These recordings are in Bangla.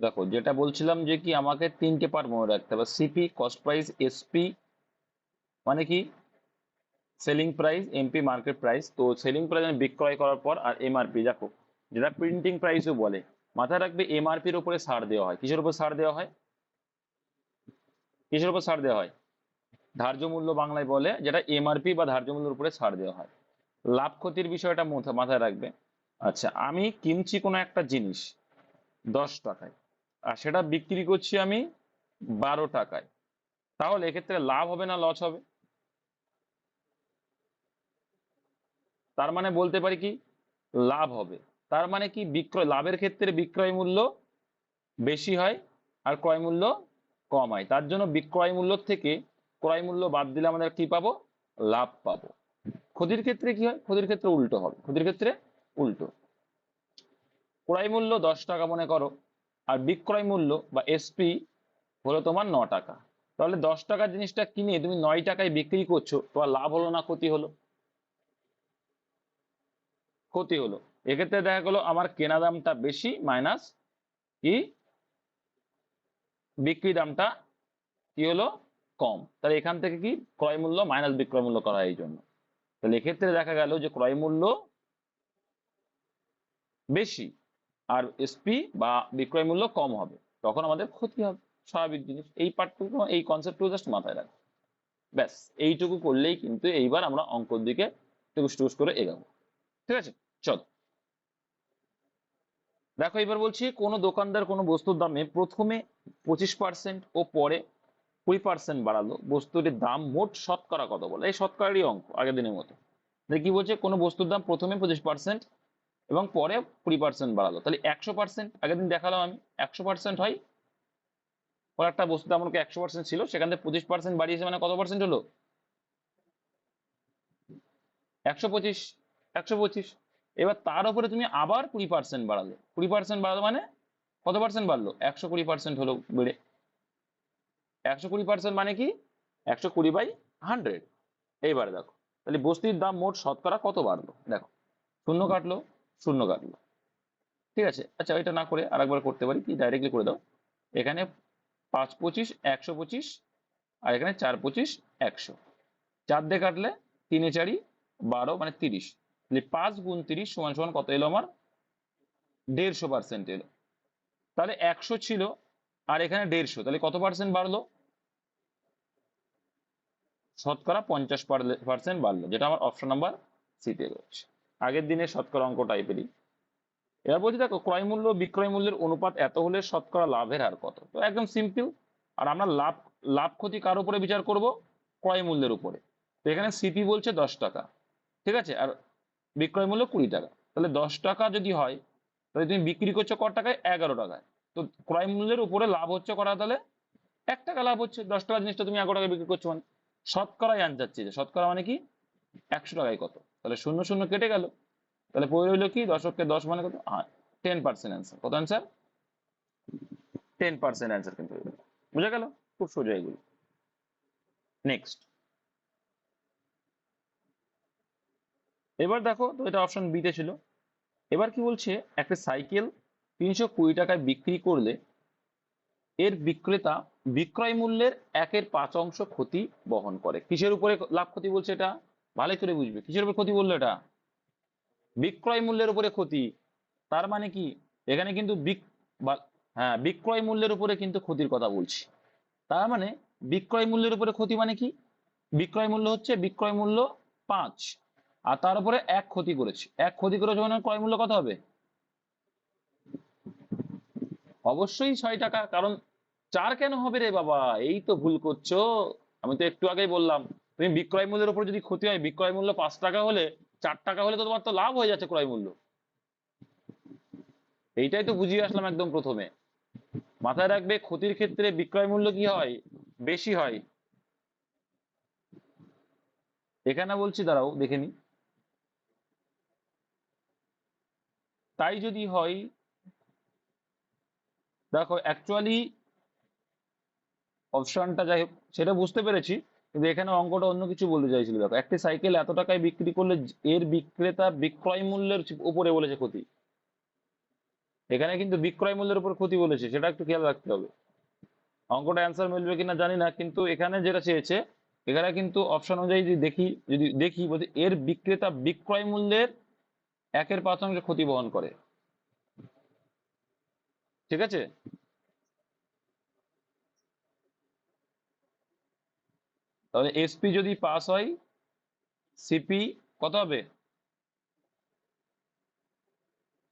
দেখো যেটা বলছিলাম যে কি আমাকে তিনটে পার্ট মনে রাখতে হবে, সিপি কস্ট প্রাইস, এসপি মানে কি selling price, MP market price. তো সেলিং প্রাইস মানে বিক্রয় করার পর, আর এমআরপি দেখো যেটা প্রিন্টিং প্রাইসও বলে, মাথায় রাখবে এমআরপির উপরে ছাড় দেওয়া হয়। কিসের উপর ছাড় দেওয়া হয়? কিসের উপর ছাড় দেওয়া হয়? ধার্য মূল্য বাংলায় বলে, যেটা এমআরপি বা ধার্য মূল্যের উপরে ছাড় দেওয়া হয়। লাভ ক্ষতির বিষয়টা মাথায় রাখবে। আচ্ছা, আমি কিনছি কোনো একটা জিনিস 10 টাকায়, আর সেটা বিক্রি করছি আমি 12 টাকায়, তাহলে এক্ষেত্রে লাভ হবে না লস হবে? তার মানে বলতে পারি কি লাভ হবে। তার মানে কি বিক্রয় লাভের ক্ষেত্রে বিক্রয় মূল্য বেশি হয় আর ক্রয় মূল্য কম হয়, তার জন্য বিক্রয় মূল্য থেকে ক্রয় মূল্য বাদ দিলে আমাদের কি পাবো? লাভ পাবো। ক্ষতির ক্ষেত্রে কি হয়? ক্ষতির ক্ষেত্রে উল্টো হবে, ক্ষতির ক্ষেত্রে উল্টো। ক্রয় মূল্য 10 টাকা মনে করো, আর বিক্রয় মূল্য বা এসপি হলো তোমার 9 টাকা। তাহলে 10 টাকার জিনিসটা কিনে তুমি 9 টাকায় বিক্রি করছো, তোমার লাভ হলো না ক্ষতি হলো? ক্ষতি হলো। এক্ষেত্রে দেখা গেলো আমার কেনা দামটা বেশি মাইনাস কি বিক্রি দামটা কি হলো কম, তাহলে এখান থেকে কি ক্রয় মূল্য মাইনাস বিক্রয় মূল্য করা হয় এই জন্য। তাহলে এক্ষেত্রে দেখা গেল যে ক্রয় মূল্য বেশি আর এসপি বা বিক্রয় মূল্য কম হবে, তখন আমাদের ক্ষতি হবে, স্বাভাবিক জিনিস। এই পার্টটুকু, এই কনসেপ্টটুকু জাস্ট মাথায় রাখ। ব্যাস, এইটুকু করলেই কিন্তু এইবার আমরা অঙ্কর দিকে টুকুস টুকুস করে এগাবো। ঠিক আছে, চল। দেখো এবার বলছি, কোনো দোকানদার কোনো বস্তুর দামে প্রথমে 25% ও পরে 20% বাড়ালো, বস্তুটির দাম মোট শতকরা কত বলে? এই শতকরারই অঙ্ক আগের দিনের মতো। কি বলছে? কোনো বস্তুর দাম প্রথমে 25% এবং পরে 20% বাড়ালো, তাহলে 100%। আগের দিন দেখালাম আমি 100% হয়। পর একটা বস্তুর দাম আমাকে 100% ছিল, সেখান থেকে 25% বাড়িয়েছে, মানে কত পার্সেন্ট হলো? 125। 125। এবার তার উপরে তুমি আবার 20% বাড়ালে, 20% বাড়ালো মানে কত পার্সেন্ট বাড়লো? 120% হলো বেড়ে। 120% মানে কি 120/100। এইবারে দেখো, তাহলে বস্তুর দাম মোট শতকরা কত বাড়লো? দেখো, শূন্য কাটলো, শূন্য কাটলো। ঠিক আছে, আচ্ছা এটা না করে আরেকবার করতে পারি, কি ডাইরেক্টলি করে দাও। এখানে 5 25 125, আর এখানে 4 25 100। 4 দিয়ে কাটলে 3 4 12 মানে 30। তাহলে 5 × 30 সমান সমান কত এলো আমার? 150% এলো। তাহলে 100 ছিল আর এখানে 150, তাহলে কত পার্সেন্ট বাড়লো? শতকরা 50% বাড়লো, যেটা আমার অপশন নাম্বার সিতে রয়েছে। আগের দিনের শতকরা অঙ্ক টাইপেরই। এবার বলছি দেখো, ক্রয় মূল্য বিক্রয় মূল্যের অনুপাত এত হলে শতকরা লাভের হার কত? তো একদম সিম্পল। আর আমরা লাভ লাভ ক্ষতি কার উপরে বিচার করব? ক্রয় মূল্যের উপরে। তো এখানে সিপি বলছে 10 টাকা, ঠিক আছে, আর বিক্রয় মূল্য 20 টাকা। তাহলে 10 টাকা যদি হয়, তাহলে তুমি বিক্রি করছো ক টাকায়? 11 টাকায়। তো ক্রয় মূল্যের উপরে লাভ হচ্ছে করা, তাহলে 1 টাকা লাভ হচ্ছে। 10 টাকার জিনিসটা তুমি 11 টাকায় বিক্রি করছো, মানে শতকরাই আনতে চাচ্ছে। শতকরা মানে কি 100 টাকায় কত? তাহলে শূন্য শূন্য কেটে গেল, তাহলে পড়ে রইলো কি 10 মানে কত? হ্যাঁ, 10% অ্যান্সার। কত অ্যান্সার? 10% অ্যান্সার কিন্তু হয়ে গেল। বুঝা গেল? খুব সোজা এগুলো। নেক্সট, এবার দেখো, তো এটা অপশন বি তে ছিল। এবার কি বলছে, একটা সাইকেল 320 টাকায় বিক্রি করলে এর বিক্রেতা বিক্রয় মূল্যের 1/5 ক্ষতি বহন করে। কিসের উপরে লাভ ক্ষতি বলছে এটা? ভালো করে বুঝবে, কিসের উপর ক্ষতি বললো এটা? বিক্রয় মূল্যের উপরে ক্ষতি। তার মানে কি এখানে কিন্তু হ্যাঁ, বিক্রয় মূল্যের উপরে কিন্তু ক্ষতির কথা বলছি। তার মানে বিক্রয় মূল্যের উপরে ক্ষতি মানে কি? বিক্রয় মূল্য হচ্ছে বিক্রয় মূল্য 5, আর তার উপরে 1 ক্ষতি করেছে। 1 ক্ষতি করেছে মানে ক্রয় মূল্য কত হবে? অবশ্যই 6 টাকা। কারণ 4 কেন হবে রে বাবা? এই তো ভুল করছো। আমি তো একটু আগেই বললাম, তুমি বিক্রয় মূল্যের উপর যদি ক্ষতি হয়, বিক্রয় মূল্য 5 টাকা হলে 4 টাকা হলে তো তোমার তো লাভ হয়ে যাচ্ছে ক্রয় মূল্য। এইটাই তো বুঝিয়ে আসলাম একদম প্রথমে। মাথায় রাখবে, ক্ষতির ক্ষেত্রে বিক্রয় মূল্য কি হয়? বেশি হয়। এখানে বলছি, দাঁড়াও দেখে নি। তাই যদি হয়, দেখো অ্যাকচুয়ালি অপশনটা যাই হোক সেটা বুঝতে পেরেছি, কিন্তু এখানে অঙ্কটা অন্য কিছু বলতে চাইছিল। দেখো, একটি সাইকেল এত টাকায় বিক্রি করলে এর বিক্রেতা বিক্রয় মূল্যের উপরে বলেছে ক্ষতি। এখানে কিন্তু বিক্রয় মূল্যের উপর ক্ষতি বলেছে, সেটা একটু খেয়াল রাখতে হবে। অঙ্কটা অ্যান্সার মিলবে কিনা জানি না, কিন্তু এখানে যেটা চেয়েছে, এখানে কিন্তু অপশন অনুযায়ী যদি দেখি বলতে এর বিক্রেতা বিক্রয় মূল্যের 1/5 ক্ষতি বহন করে। ঠিক আছে, তাহলে এসপি যদি পাস হয়, সিপি কত হবে?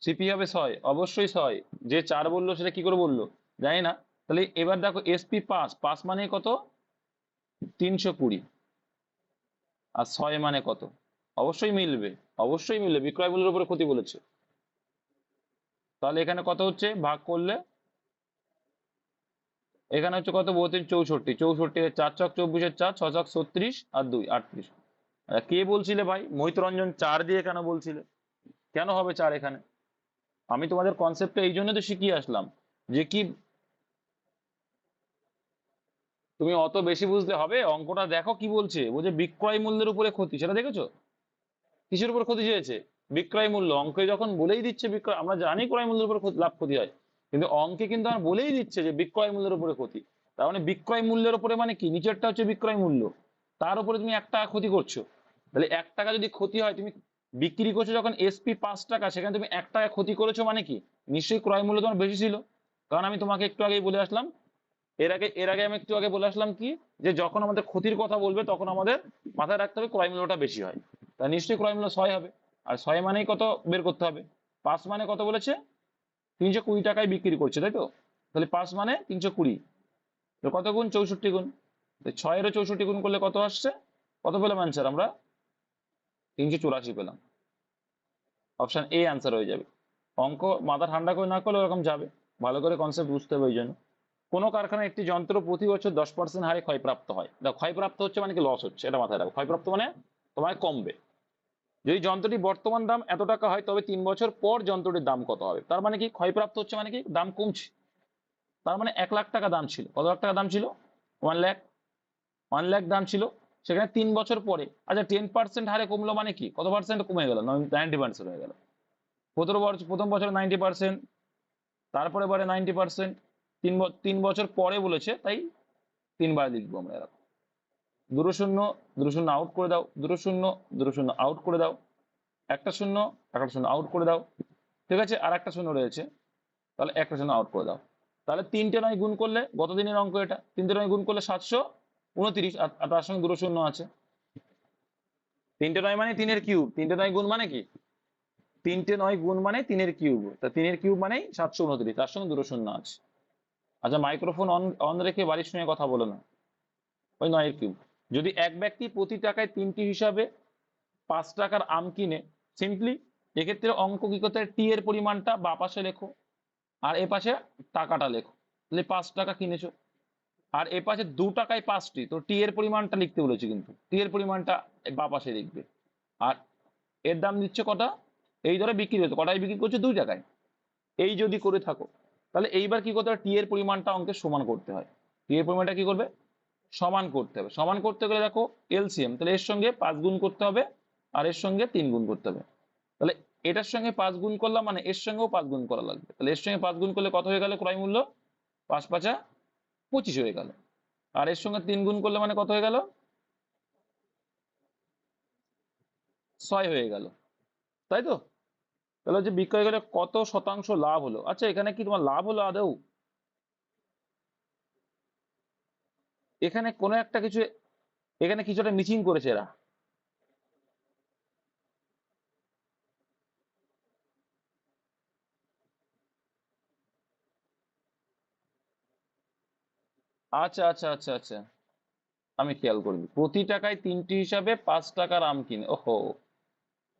সিপি হবে 6, অবশ্যই 6। যে 4 বললো সেটা কি করে বললো জানি না। তাহলে এবার দেখো এসপি পাস, পাস মানে কত? 320। আর 6 মানে কত? অবশ্যই মিলবে, অবশ্যই মিলবে, বিক্রয় মূল্যের উপরে ক্ষতি বলেছে। তাহলে এখানে কত হচ্ছে ভাগ করলে? এখানে হচ্ছে কত? 32 64, 64 4 ছক 24, 4 6 ছক 36, আর 2 38। কে বলছিলে ভাই? মোহিতরঞ্জন 4 দিয়ে কেন বলছিলে? কেন হবে 4 এখানে? আমি তোমাদের কনসেপ্টটা এই জন্য তো শিখিয়ে আসলাম যে কি তুমি অত বেশি বুঝলে হবে? অঙ্কটা দেখো কি বলছে, বলছে বিক্রয় মূল্যের উপরে ক্ষতি, সেটা দেখেছো? কিসের উপর ক্ষতি চেয়েছে? বিক্রয় মূল্য। অঙ্কে যখন বলেই দিচ্ছে বিক্রয়, আমরা জানি ক্রয় মূল্যের উপরে লাভ ক্ষতি হয়, কিন্তু অঙ্কে কিন্তু আমার বলেই দিচ্ছে যে বিক্রয় মূল্যের উপরে ক্ষতি। তার মানে বিক্রয় মূল্যের উপরে মানে কি, নিচেরটা হচ্ছে বিক্রয় মূল্য, তার উপরে তুমি 1 টাকা ক্ষতি করছো। তাহলে 1 টাকা যদি ক্ষতি হয়, তুমি বিক্রি করছো যখন এসপি 5 টাকা, সেখানে তুমি 1 টাকা ক্ষতি করেছো, মানে কি নিশ্চয়ই ক্রয় মূল্য তোমার বেশি ছিল। কারণ আমি তোমাকে একটু আগেই বলে আসলাম, এর আগে আমি একটু আগে বলে আসলাম কি, যে যখন আমাদের ক্ষতির কথা বলবে তখন আমাদের মাথায় রাখতে হবে ক্রয় মূল্যটা বেশি হয়। তা নিশ্চয়ই ক্রয় মূল্য 6 হবে। আর 6 মানেই কত বের করতে হবে? 5 মানে কত বলেছে? 320 টাকায় বিক্রি করছে, তাই তো? তাহলে 5 মানে 320, তো কত গুণ? 64 গুণ। 6-এরও 64 গুণ করলে কত আসছে? কত পেলাম অ্যান্সার আমরা? 384 পেলাম। অপশন এ অ্যান্সার হয়ে যাবে। অঙ্ক মাথা ঠান্ডা করে না করলে ওরকম যাবে, ভালো করে কনসেপ্ট বুঝতে হবে। ওই জন্য কোনো কারখানায় একটি যন্ত্র প্রতি বছর 10% হারে ক্ষয়প্রাপ্ত হয়। দেখো ক্ষয়প্রাপ্ত হচ্ছে মানে কি, লস হচ্ছে, এটা মাথায় রাখো। ক্ষয়প্রাপ্ত মানে তোমায় কমবে। যদি যন্ত্রটি বর্তমান দাম এত টাকা হয়, তবে 3 বছর পর যন্ত্রটির দাম কত হবে? তার মানে কি ক্ষয়প্রাপ্ত হচ্ছে মানে কি দাম কমছে। তার মানে 1 লাখ টাকা দাম ছিল, কত লাখ টাকা দাম ছিল? 1 লাখ। 1 লাখ দাম ছিল, সেখানে 3 বছর পরে, আচ্ছা 10% হারে কমলো মানে কি, কত পার্সেন্ট কমে গেল? 90% হয়ে গেল। প্রথম বছর 90%, তারপরে বারে 90%, 3 বছর পরে বলেছে, তাই 3 বার লিখবো আমরা এরকম। দুটো শূন্য, দুটো শূন্য আউট করে দাও, দুটো শূন্য, দুটো শূন্য আউট করে দাও, একটা শূন্য, একটা শূন্য আউট করে দাও। ঠিক আছে, আর একটা শূন্য রয়েছে, তাহলে একটা শূন্য আউট করে দাও। তাহলে 3টে 9 গুণ করলে, গত দিনের অঙ্ক এটা, 3টে 9 গুণ করলে 729, আর তার সঙ্গে দুটো শূন্য আছে। 3টে 9 মানে 3-এর কিউব, 3টে 9 গুণ মানে কি, 3টে 9 গুণ মানে 3-এর কিউব, তা 3-এর কিউব মানে 729, তার সঙ্গে দুটো শূন্য আছে। আচ্ছা মাইক্রোফোন অন অন রেখে বাড়ির সঙ্গে কথা বলো না। ওই 9-এর কিউব। যদি এক ব্যক্তি প্রতি টাকায় 3টি হিসাবে 5 টাকার আম কিনে, সিম্পলি এক্ষেত্রে অঙ্ক কি করতে হয়, টি এর পরিমাণটা বা পাশে লেখো, আর এ পাশে টাকাটা লেখো। তাহলে 5 টাকা কিনেছো, আর এ পাশে 2 টাকায় 5টি, তো টি এর পরিমাণটা লিখতে বলেছি, কিন্তু টি এর পরিমাণটা বা পাশে লিখবে। আর এর দাম দিচ্ছে কটা? এই ধরে বিক্রি হতো, কটায় বিক্রি করছে? 2 টাকায়। এই যদি করে থাকো, তাহলে এইবার কি করতে হবে, টি এর পরিমাণটা অঙ্কের সমান করতে হয়। টি এর পরিমাণটা কি করবে? সমান করতে হবে। সমান করতে গেলে দেখো এলসিএম, তাহলে এর সঙ্গে 5 গুণ করতে হবে, আর এর সঙ্গে 3 গুণ করতে হবে। তাহলে এটার সঙ্গে 5 গুণ করলাম, মানে এর সঙ্গেও 5 গুণ করা লাগবে। তাহলে এর সঙ্গে 5 গুণ করলে কত হয়ে গেল ক্রয় মূল্য? 5 × 5 = 25 হয়ে গেল। আর এর সঙ্গে 3 গুণ করলে মানে কত হয়ে গেল? 6 হয়ে গেল, তাই তো? তাহলে হচ্ছে বিক্রয় করে কত শতাংশ লাভ হলো। আচ্ছা এখানে কি তোমার লাভ হলো আদৌ? এখানে কোনো একটা কিছু, এখানে কিছু একটা মিচিং করেছে এরা। আচ্ছা আচ্ছা আচ্ছা আচ্ছা, আমি খেয়াল করবি, প্রতি টাকায় 3টি হিসাবে 5 টাকার আম কিনে, ওহো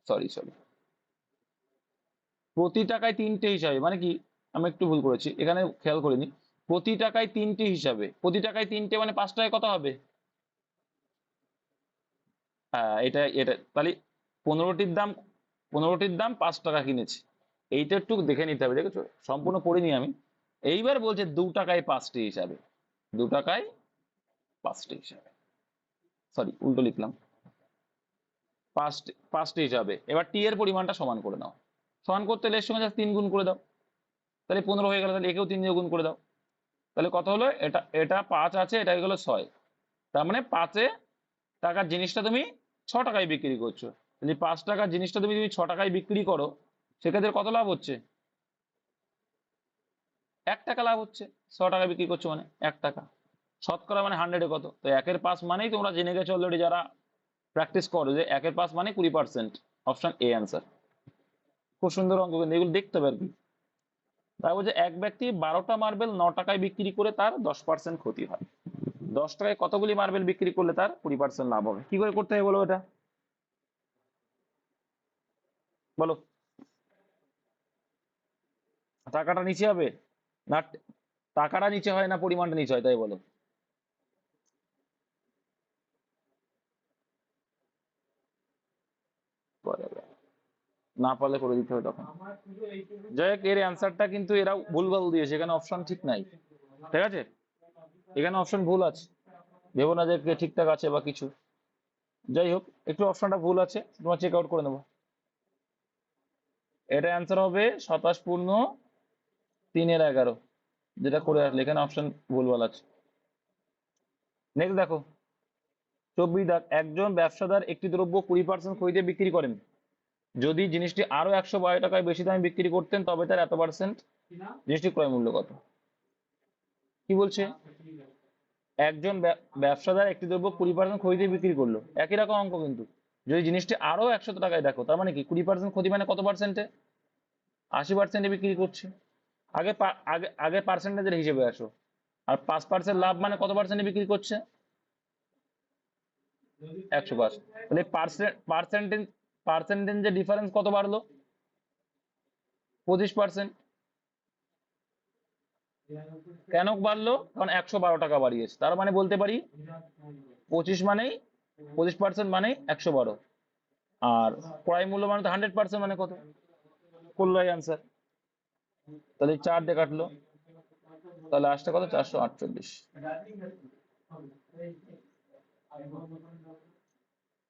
সরি সরি, প্রতি টাকায় 3টে হিসাবে মানে কি, আমি একটু ভুল করেছি, এখানে খেয়াল করিনি। প্রতি টাকায় 3টি হিসাবে, প্রতি টাকায় 3টে মানে 5 টাকায় কত হবে? হ্যাঁ এটা এটা তাহলে 15টির দাম, 15টির দাম 5 টাকা কিনেছি। এইটা একটু দেখে নিতে হবে, দেখেছো সম্পূর্ণ পড়িনি আমি। এইবার বলছে 2 টাকায় 5টি হিসাবে, 2 টাকায় 5টি হিসাবে, সরি উল্টো লিখলাম, 5টি হিসাবে। এবার টি এর পরিমাণটা সমান করে নাও, সমান করতে হলে এর সঙ্গে 3 গুণ করে দাও। তাহলে 15 হয়ে গেল, তাহলে একেও 3 দিয়ে গুণ করে দাও। তাহলে কত হলো? এটা এটা 5 আছে, এটা হয়ে গেল 6। তার মানে 5 টাকার জিনিসটা তুমি 6 টাকায় বিক্রি করছো। যদি 5 টাকার জিনিসটা তুমি যদি 6 টাকায় বিক্রি করো, সেক্ষেত্রে কত লাভ হচ্ছে? 1 টাকা লাভ হচ্ছে। 100 টাকায় বিক্রি করছো মানে 1 টাকা। শতকরা মানে 100-এ কত? তো 1-এর 5 মানেই তোমরা জেনে গেছো অলরেডি, যারা প্র্যাকটিস করো, যে 1-এর 5 মানে 20%। Option A answer. খুব সুন্দর অঙ্ক, কিন্তু এগুলো দেখতে হবে আর কি। তাই বলছে এক ব্যক্তি 12টা মার্বেল 9 টাকায় বিক্রি করে তার 10% ক্ষতি হয়। 10 টাকায় কতগুলি মার্বেল বিক্রি করলে তার 20% লাভ হবে? কি করে করতে হবে বলো এটা, বলো। টাকাটা নিচে হবে না, টাকাটা নিচে হয় না পরিমাণটা নিচে হয়, তাই বলো। না পারলে করে দিতে হবে তখন। যাই হোক, এর অ্যান্সারটা কিন্তু এরা ভুলভাল দিয়েছে, এখানে অপশন ঠিক নাই। ঠিক আছে, এখানে অপশন ভুল আছে, ভেবো না যে ঠিকঠাক আছে বা কিছু। যাই হোক, একটু অপশনটা ভুল আছে, তোমার চেক আউট করে নেবো। এটা অ্যান্সার হবে 27 × 3 = 11, যেটা করে আসলে এখানে অপশন ভুলভাল আছে। নেক্সট দেখো, 24 দাগ, একজন ব্যবসাদার একটি দ্রব্য 20% খরিদে বিক্রি করেন। যদি জিনিসটি আরো 112 টাকায় বেশি দামে বিক্রি করতেন, তবে তার এত পার্সেন্ট জিনিসটি ক্রয় মূল্য কত? কি বলছে? একজন ব্যবসাদার একটি দ্রব্য 20% খরিদে বিক্রি করলো, একই রকম অঙ্ক কিন্তু। যদি জিনিসটি আরো 100 টাকায় দেখো, তার মানে কি 20% ক্ষতি মানে কত পার্সেন্টে? 80%-এ বিক্রি করছে। আগে আগে আগে পার্সেন্টেজের হিসেবে আসো। আর 5% লাভ মানে কত পার্সেন্টে বিক্রি করছে? 105। তাহলে পার্সেন্টেজ পার্সেন্টেজের ডিফারেন্স কত বাড়লো? 25%। কেন বাড়লো? কারণ 112 টাকা বাড়িয়েছে। তার মানে বলতে পারি 25 মানেই 25% মানে 112। আর ক্রয় মূল্য মানে তো 100% মানে কত? করলো অ্যান্সার। তাহলে 4 দিয়ে কাটলো, তাহলে আসছে কত? 448।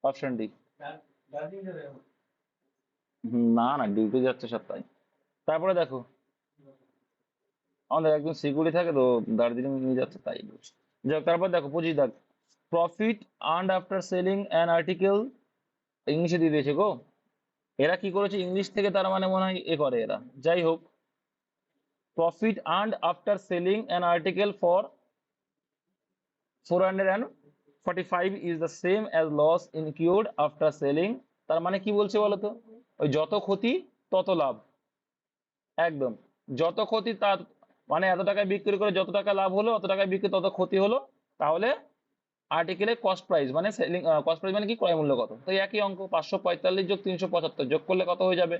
Option D. না না, ডিউটি যাচ্ছে সপ্তাহে। তারপরে দেখো, আমাদের একজন সিকিউরিটি থাকে তো, দার্জিলিং নিয়ে যাচ্ছে তাই বলছি। যাক, তারপর দেখো 25 দাগ, profit earned after selling an article, ইংলিশে দিয়ে দিয়েছে গো। এরা কি করেছে, ইংলিশ থেকে তার মানে মনে হয় এ করে এরা। যাই হোক, profit earned after selling an article for 445 is the same as loss incurred after selling. তার মানে কি বলছে বলতো? ওই যত ক্ষতি তত লাভ। একদম, যত ক্ষতি তার মানে এত টাকায় বিক্রি করে যত টাকা লাভ হলো, অত টাকায় বিক্রি তত ক্ষতি হলো। তাহলে আর্টিকেলের কস্ট প্রাইস মানে সেলিং কস্ট প্রাইস মানে কি, ক্রয় মূল্য কত। তো একই অঙ্ক, 545 যোগ 375 যোগ করলে কত হয়ে যাবে?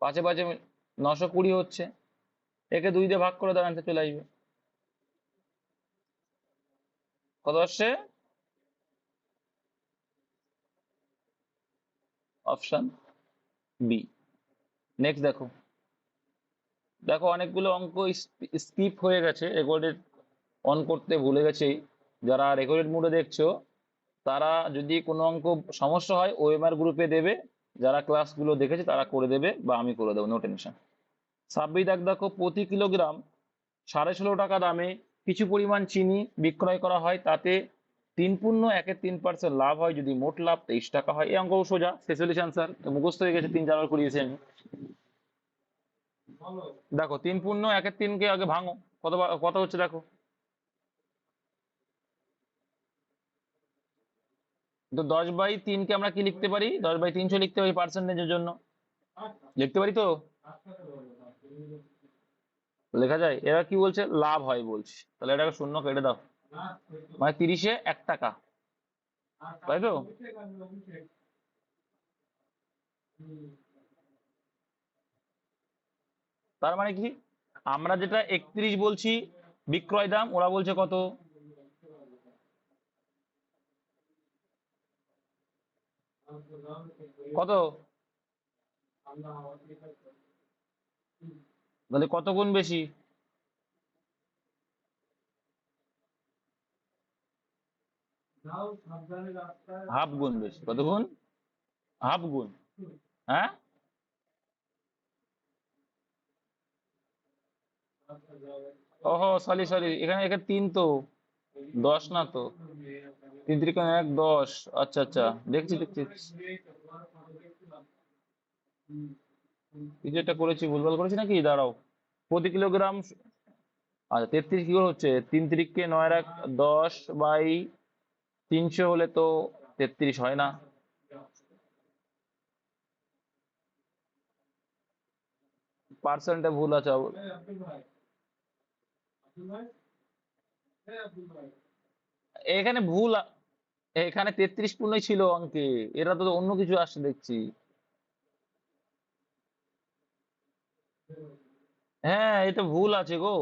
5 5 920 হচ্ছে। একে 2 দিয়ে ভাগ করে দাও, অ্যান্সার চলে আসবে। কত আসছে? Option B. নেক্সট দেখো, দেখো অনেকগুলো অঙ্ক স্কিপ হয়ে গেছে, রেকর্ডেড অন করতে ভুলে গেছি। যারা রেকর্ডেড মোডে দেখছো, তারা যদি কোনো অঙ্ক সমস্যা হয় ওএমআর গ্রুপে দেবে, যারা ক্লাসগুলো দেখেছে তারা করে দেবে, বা আমি করে দেবো, নো টেনশন। 26 দাগ দেখো, প্রতি কিলোগ্রাম 16.5 টাকা দামে কিছু পরিমাণ চিনি বিক্রয় করা হয়, তাতে 3.13% লাভ হয় যদি মোট লাভ 23 টাকা হয়। এই অঙ্ক সোজা, স্পেশালিস্ট আনসার মুখস্থ হয়ে গেছে, 3-4 বার করিয়েছি আমি। দেখো 3.13 কে আগে ভাঙো, কত কত হচ্ছে দেখো। তো 10/3 কে আমরা কি লিখতে পারি? 10/300 লিখতে পারি পার্সেন্টেজের জন্য, লিখতে পারি তো। লেখা যায়। এরা কি বলছে? লাভ হয় বলছে, তাহলে এটাকে শূন্য কেটে দাও, মানে 30-এ 1 টাকা, তাই তো। তার মানে কি, আমরা যেটা 31 বলছি বিক্রয় দাম, ওরা বলছে কত? কত? তাহলে কত গুণ বেশি? হাফ গুণ বেশি। কত গুণ? হাফ গুণ। হ্যাঁ, ওহো, সরি সরি, এখানে এখানে 3 তো, 10 না তো। 3 × 1 = 10। আচ্ছা আচ্ছা, দেখছি দেখছি। কিছু একটা করেছি, ভুলভাল করেছি নাকি, দাঁড়াও। প্রতি কিলোগ্রাম। আচ্ছা, 33 কি করে হচ্ছে? 3 × 9 = 10/300 হলে তো 33 হয় না। পার্সেন্টে ভুল আছে এখানে এখানে 33 পূর্ণই ছিল অঙ্কে। এরা তো অন্য কিছু আসছে দেখছি। হ্যাঁ, এটা ভুল আছে গো।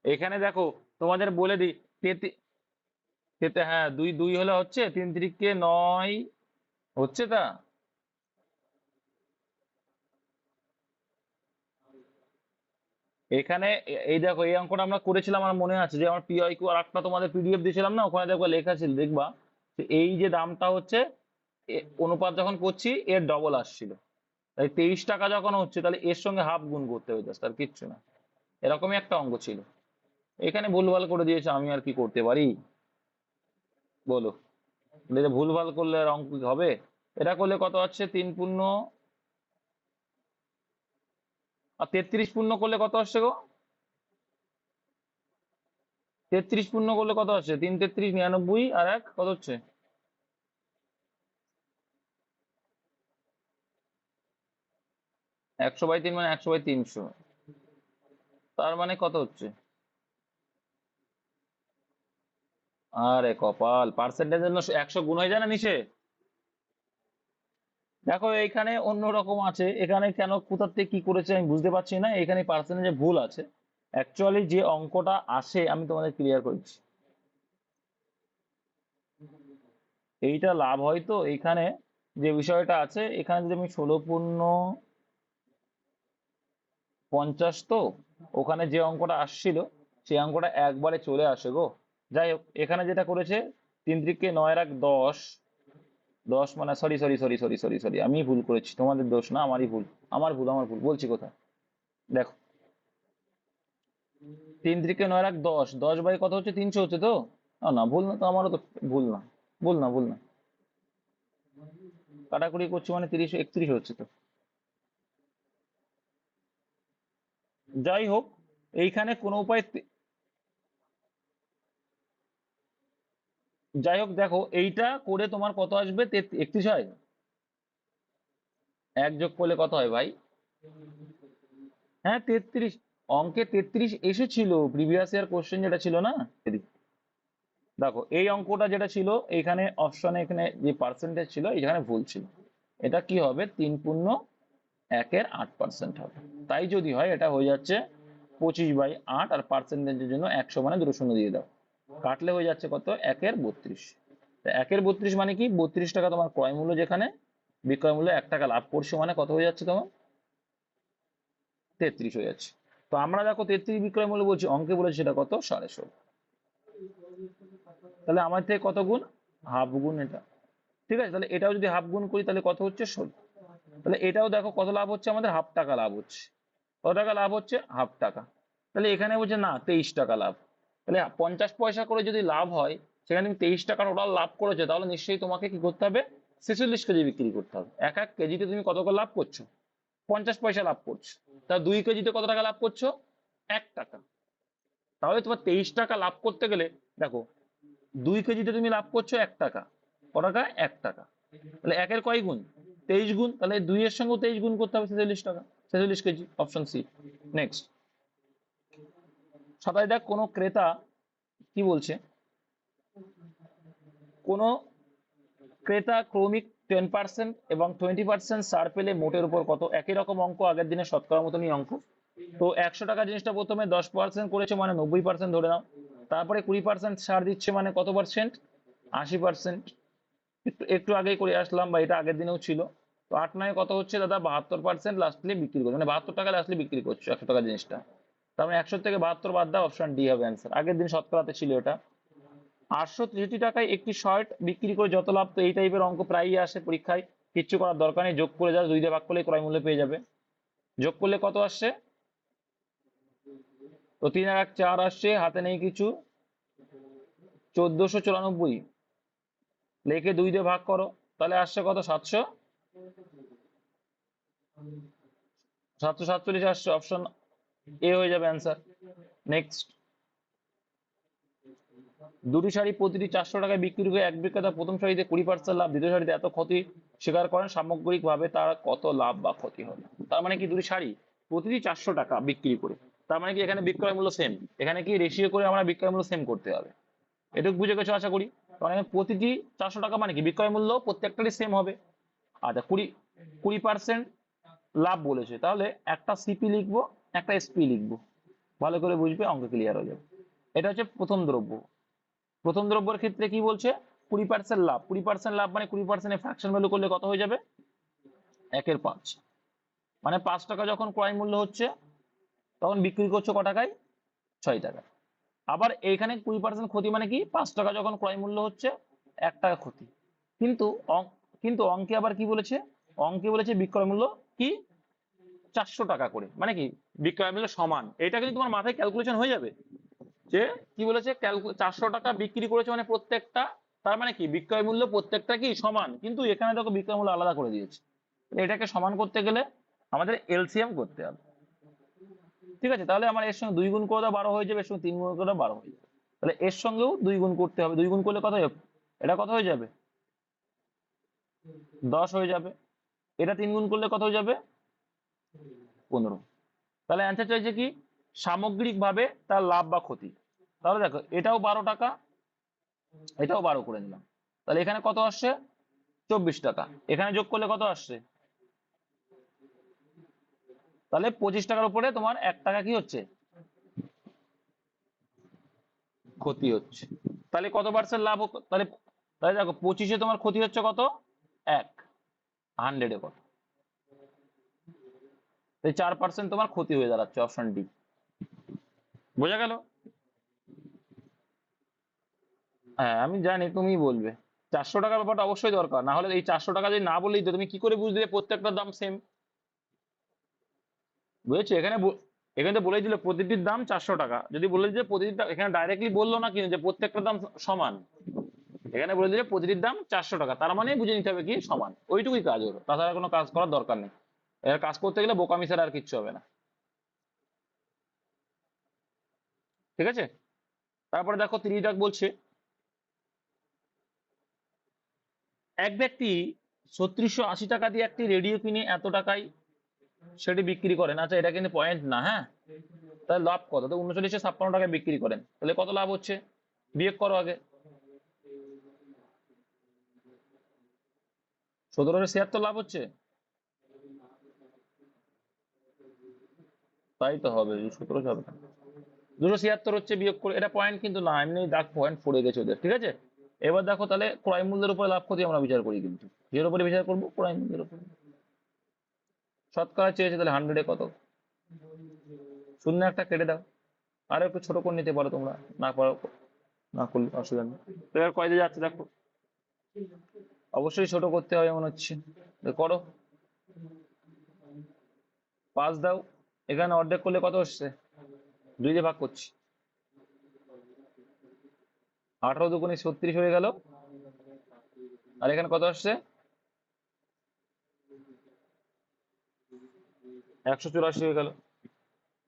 এখানে দেখো, তোমাদের বলে দিই। তেতি হ্যাঁ, 2 2 হলে হচ্ছে 3 × 9 হচ্ছে তা। এখানে এই দেখো, এই অঙ্কটা আমরা করেছিলাম, আমার মনে আছে যে আমার পিআইকিউ আর একটা তোমাদের পিডিএফ দিয়েছিলাম না, ওখানে দেখো লেখা ছিল, দেখবা যে এই যে দামটা হচ্ছে, অনুপাত যখন করছি এর ডবল আসছিল। তাই 23 টাকা যখন হচ্ছে, তাহলে এর সঙ্গে হাফ গুণ করতে হবে, জাস্ট, আর কিচ্ছু না। এরকমই একটা অঙ্ক ছিল। এখানে ভুলভাল করে দিয়েছে, আমি আর কি করতে পারি বলো? এটা ভুলভাল করলে আর অঙ্ক কি হবে? এটা করলে কত হচ্ছে? 3 পূর্ণ আর 33 পূর্ণ করলে কত আসছে গো? 33 পূর্ণ করলে কত আসছে? 3 × 33 = 99, আর এক কত হচ্ছে? 100/3 মানে 100/300। তার মানে কত হচ্ছে? আরে কপাল, পার্সেন্টেজের জন্য 100 গুণ হয়ে যায় না নিচে। দেখো, এইখানে অন্যরকম আছে, এখানে কেন কোথা থেকে কি করেছে আমি বুঝতে পারছি না, এখানে পার্সেন্টেজে ভুল আছে। অ্যাকচুয়ালি যে অঙ্কটা আসে আমি তোমাদের ক্লিয়ার করছি। এইটা লাভ হয় তো, এইখানে যে বিষয়টা আছে, এখানে যদি আমি 16×50, তো ওখানে যে অঙ্কটা আসছিল সেই অঙ্কটা একবারে চলে আসে গো। যাই হোক, এখানে যেটা করেছে, 3 × 9 = 10। 10 মানে, sorry sorry sorry sorry sorry sorry, আমি ভুল করেছি, তোমাদের দোষ না, আমারই ভুল। আমার ভুল বলছি কোথায়, দেখো। 3 × 9 = 10, 10 বাই কত হচ্ছে? 300 হচ্ছে তো। না, ভুল না তো, আমারও তো ভুল না। ভুল না, ভুল না। কাটাকুটি করছি মানে 30 31 হচ্ছে তো। যাই হোক, এইখানে কোনো উপায় যাই হোক, দেখো এইটা করে তোমার কত আসবে? 31 হয়। এক যোগ করলে কত হয় ভাই? হ্যাঁ, 33। অঙ্কে 33 এসেছিল, প্রিভিয়াস ইয়ার কোশ্চেন যেটা ছিল না। দেখো, এই অঙ্কটা যেটা ছিল, এখানে অপশনে এখানে যে পার্সেন্টেজ ছিল এখানে ভুল ছিল। এটা কি হবে? 3 × 1 = 8% হবে। তাই যদি হয়, এটা হয়ে যাচ্ছে 25/8, আর পার্সেন্টেজের জন্য 100 মানে দুটো শূন্য দিয়ে দাও, কাটলে হয়ে যাচ্ছে কত? 1/32। 1/32 মানে কি? 32 টাকা তোমার ক্রয় মূল্য, যেখানে বিক্রয় মূল্য 1 টাকা লাভ করছো, মানে কত হয়ে যাচ্ছে তোমার? 33 হয়ে যাচ্ছে। তো আমরা দেখো 33 বিক্রয় মূল্য বলছি, অঙ্কে বলেছি সেটা কত? 16.5। তাহলে আমার থেকে কত গুণ? হাফ গুণ এটা। ঠিক আছে, তাহলে এটাও যদি হাফ গুণ করি তাহলে কত হচ্ছে? 16। তাহলে এটাও দেখো কত লাভ হচ্ছে আমাদের? হাফ টাকা লাভ হচ্ছে। কত টাকা লাভ হচ্ছে? হাফ টাকা। তাহলে এখানে বলছে না, 23 টাকা লাভ। তাহলে 50 পয়সা করে যদি লাভ হয়, সেখানে তুমি 23 টাকা টোটাল লাভ করেছো, তাহলে নিশ্চয়ই তোমাকে কি করতে হবে? 46 কেজি বিক্রি করতে হবে। এক এক কেজিতে তুমি কত করে লাভ করছো? 50 পয়সা লাভ করছো। তা 2 কেজিতে কত টাকা লাভ করছো? 1 টাকা। তাহলে তোমার 23 টাকা লাভ করতে গেলে, দেখো, 2 কেজিতে তুমি লাভ করছো 1 টাকা। ক টাকা? 1 টাকা। তাহলে একের কয় গুণ? 23 গুণ। তাহলে 2 এর সঙ্গে 23 গুণ করতে হবে, 46 টাকা। 46 কেজি, অপশন সি। নেক্সট। সাদাই দেখ, কোনো ক্রেতা কি বলছে? কোনো ক্রেতা ক্রমিক 10% এবং 20% ছাড় পেলে মোটের উপর কত? একই রকম অঙ্ক, আগের দিনে শতকরা মতনই অঙ্ক। তো 100 টাকা জিনিসটা প্রথমে 10% করেছে, মানে 90% ধরে নাও। তারপরে 20% ছাড় দিচ্ছে, মানে কত পার্সেন্ট? 80%। একটু একটু আগেই করে আসলাম, বা এটা আগের দিনেও ছিল। তো 8 9 কত হচ্ছে দাদা? 72% লাস্টলি বিক্রি করছে, মানে 72 টাকা লাস্টলি বিক্রি করছো 100 টাকা জিনিসটা। তার মানে 100 থেকে 72 বাদ দাও, অপশন ডি হবে অ্যান্সার। আগের দিন শতকরাতে ছিল এটা। 863 টাকায় একটি শার্ট বিক্রি করে যত লাভ, তো এই টাইপের অঙ্ক প্রায়ই আসে পরীক্ষায়। কিচ্ছু করার দরকার নেই, যোগ করে যা 2 দিয়ে ভাগ করলে ক্রয় মূল্য পেয়ে যাবে। যোগ করলে কত আসছে? তো 3 আর 1 4 আসছে, হাতে নেই কিছু, 1494, লেখে 2 দিয়ে ভাগ করো, তাহলে আসছে কত? 747 আসছে, অপশন এ হয়ে যাবে অ্যান্সার। নেক্সট, দুটি শাড়ি প্রতিটি 400 টাকায় বিক্রি করে এক বিক্রেতা প্রথম শাড়িতে 20% লাভ, দ্বিতীয় শাড়িতে এত ক্ষতি স্বীকার করেন, সামগ্রিকভাবে তার কত লাভ বা ক্ষতি হবে? তার মানে কি, দুটি শাড়ি প্রতিটি 400 টাকা বিক্রি করে, তার মানে কি এখানে বিক্রয় মূল্য সেম, এখানে কি রেশিও করে আমরা বিক্রয় মূল্য সেম করতে হবে। এটুকু বুঝে গেছো আশা করি। কারণ এখানে প্রতিটি 400 টাকা মানে কি বিক্রয় মূল্য প্রত্যেকটারই সেম হবে। আচ্ছা, 20% লাভ বলেছে, তাহলে একটা সিপি লিখবো, একটা এসপি লিখবো, ভালো করে বুঝবে, অঙ্ক ক্লিয়ার হয়ে যাবে। এটা হচ্ছে প্রথম দ্রব্য। প্রথম দ্রব্যের ক্ষেত্রে কি বলছে? 20% লাভ, 20% লাভ মানে 20% ফ্র্যাকশন ভ্যালু করলে কত হয়ে যাবে? 1/5, মানে 5 টাকা যখন ক্রয় মূল্য হচ্ছে তখন বিক্রি করছো ক টাকায়? 6 টাকা। আবার এইখানে 20% ক্ষতি মানে কি, 5 টাকা যখন ক্রয় মূল্য হচ্ছে 1 টাকা ক্ষতি। কিন্তু কিন্তু অঙ্কে আবার কি বলেছে? অঙ্কে বলেছে বিক্রয় মূল্য কি 400 টাকা করে, মানে কি বিক্রয় মূল্য সমান। এটা কিন্তু তোমার মাথায় ক্যালকুলেশন হয়ে যাবে যে কি বলেছে, 400 টাকা বিক্রি করেছে মানে প্রত্যেকটা, তার মানে কি বিক্রয় মূল্য প্রত্যেকটা কি সমান, কিন্তু এখানে দেখো বিক্রয় মূল্য আলাদা করে দিয়েছে। এটাকে সমান করতে গেলে আমাদের এলসিএম করতে হবে। ঠিক আছে, তাহলে আমার এর সঙ্গে 2 গুণ করে দাও, 12 হয়ে যাবে, এর সঙ্গে 3 গুণ করে দাও, 12 হয়ে যাবে। তাহলে এর সঙ্গেও 2 গুণ করতে হবে, 2 গুণ করলে কত হবে? এটা কত হয়ে যাবে? 10 হয়ে যাবে। এটা 3 গুণ করলে কত হয়ে যাবে? 15। তাহলে অ্যান্সার চাইছে কি, সামগ্রিকভাবে তার লাভ বা ক্ষতি। তাহলে দেখো এটাও 12 টাকা, এটাও 12 করে নিলাম, তাহলে এখানে কত আসছে? 24 টাকা। এখানে যোগ করলে কত আসছে? তাহলে 25 টাকার উপরে তোমার 1 টাকা কি হচ্ছে? ক্ষতি হচ্ছে। তাহলে কত পার্সেন্ট লাভ? তাহলে তাহলে দেখো 25-এ তোমার ক্ষতি হচ্ছে কত? 1, 100-এ কত? তাই 4% তোমার ক্ষতি হয়ে দাঁড়াচ্ছে, অপশন ডি। বোঝা গেল? হ্যাঁ আমি জানি তুমি বলবে 400 টাকার ব্যাপারটা অবশ্যই দরকার, না হলে এই 400 টাকা যদি না বলেই তো তুমি কি করে বুঝলে প্রত্যেকটার দাম সেম? বুঝেছো? এখানে তো বলেই দিল প্রতিটির দাম 400 টাকা, যদি বলে দিলে প্রতিটির দাম, এখানে ডাইরেক্টলি বললো না কিন্তু যে প্রত্যেকটার দাম সমান, এখানে বলে দিলে প্রতিটির দাম 400 টাকা, তার মানে বুঝে নিতে হবে কি সমান, ওইটুকুই কাজ হলো, তাছাড়া কোনো কাজ করার দরকার নেই। এর কাজ করতে গেলে বোকামি ছাড়া আর কিচ্ছু হবে না। ঠিক আছে, তারপরে দেখো 30 দাগ বলছে, এক ব্যক্তি 3680 টাকা দিয়ে একটি রেডিও কিনে এত টাকায় সেটি বিক্রি করেন। আচ্ছা, এটা কিন্তু পয়েন্ট না, হ্যাঁ, তাহলে লাভ কত? তো 3956 টাকায় বিক্রি করেন, তাহলে কত লাভ হচ্ছে? বিয়োগ করো আগে। 1776 লাভ হচ্ছে, তাই তো হবে, 1700 হবে না, 276 হচ্ছে, বিয়োগ করে, এটা পয়েন্ট কিন্তু না, এমনি দাগ পয়েন্ট পড়ে গেছে ওদের। ঠিক আছে, এবার দেখো তাহলে ক্রয় মূল্যের উপরে লাভ ক্ষতি আমরা বিচার করি, কিন্তু এর উপরে বিচার করবো, ক্রয় মূল্যের উপরে। শতকরা চেয়েছে, তাহলে 100-এ কত? শূন্য একটা কেটে দাও, আর একটু ছোট করে নিতে পারো তোমরা, না পারো না করলে অসুবিধা নেই। তো এবার কয় দিয়ে যাচ্ছে দেখো, অবশ্যই ছোট করতে হবে মনে হচ্ছে, তো করো, 5 দাও, এখানে অর্ধেক করলে কত হচ্ছে? 2 দিয়ে ভাগ করছি, 18 দুগুণে 36 হয়ে গেল, আর এখানে কত আসছে? 184 হয়ে গেল।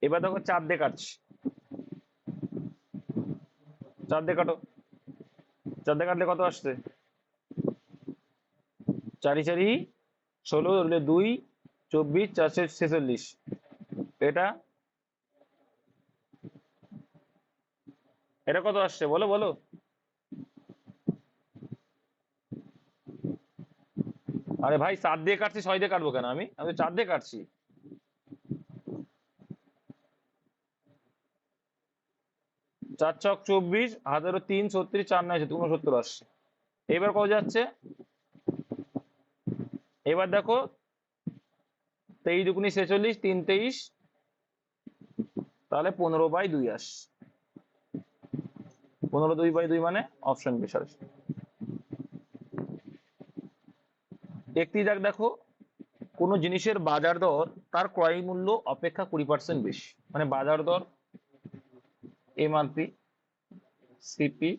এবার দেখো 4 দিয়ে কাটছি, 4 দিয়ে কাটো, 4 দিয়ে কাটলে কত আসছে? 4 4 16, 2 24, 446। এটা এটা কত আসছে বলো বলো? আরে ভাই 4 দিয়ে কাটছি, 6 দিয়ে কাটবো কেন? আমি আমি তো 4 দিয়ে কাটছি। 4 ছক 24, হাতেরও 3 36, 4 9 69 আসছে। এবার কত যাচ্ছে? এবার দেখো 23 দুগুণি 46, 3 23, তাহলে 15/2 আসছে। 15/2 মানে অপশন বি সরাসরি। 31 দাগ দেখো, কোনো জিনিসের বাজার দর তার ক্রয় মূল্য অপেক্ষা 20% বেশি, মানে বাজার দর এমআরপি, সিপি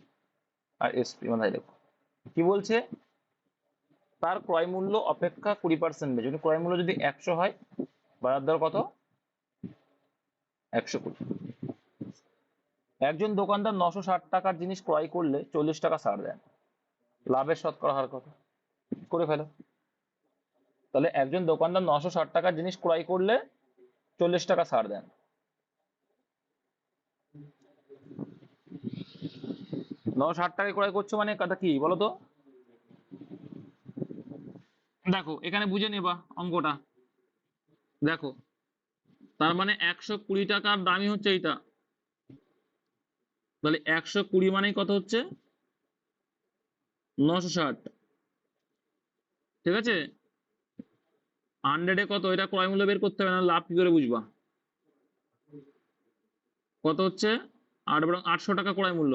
আর এসপি, মানে দেখো কি বলছে, তার ক্রয় মূল্য অপেক্ষা 20% বেশি। যদি ক্রয় মূল্য যদি 100 হয়, বাজার দর কত? 120। একজন দোকানদার 960 টাকার জিনিস ক্রয় করলে 40 টাকা ছাড় দেন, লাভের শতকরা হার কত? করে ফেলো। তাহলে একজন দোকানদার 960 টাকার জিনিস ক্রয় করলে 40 টাকা ছাড় দেন, 960 টাকায় ক্রয় করছো মানে কথা কি বলো তো? দেখো এখানে বুঝে নেবা অঙ্কটা, দেখো তার মানে 120 টাকার দামই হচ্ছে এইটা, তাহলে 120 মানে কত হচ্ছে? 960। ঠিক আছে, 100 কত, এটা ক্রয় মূল্য বের করতে হবে, না লাভ কি করে বুঝবা? কত হচ্ছে? 800 টাকা ক্রয় মূল্য,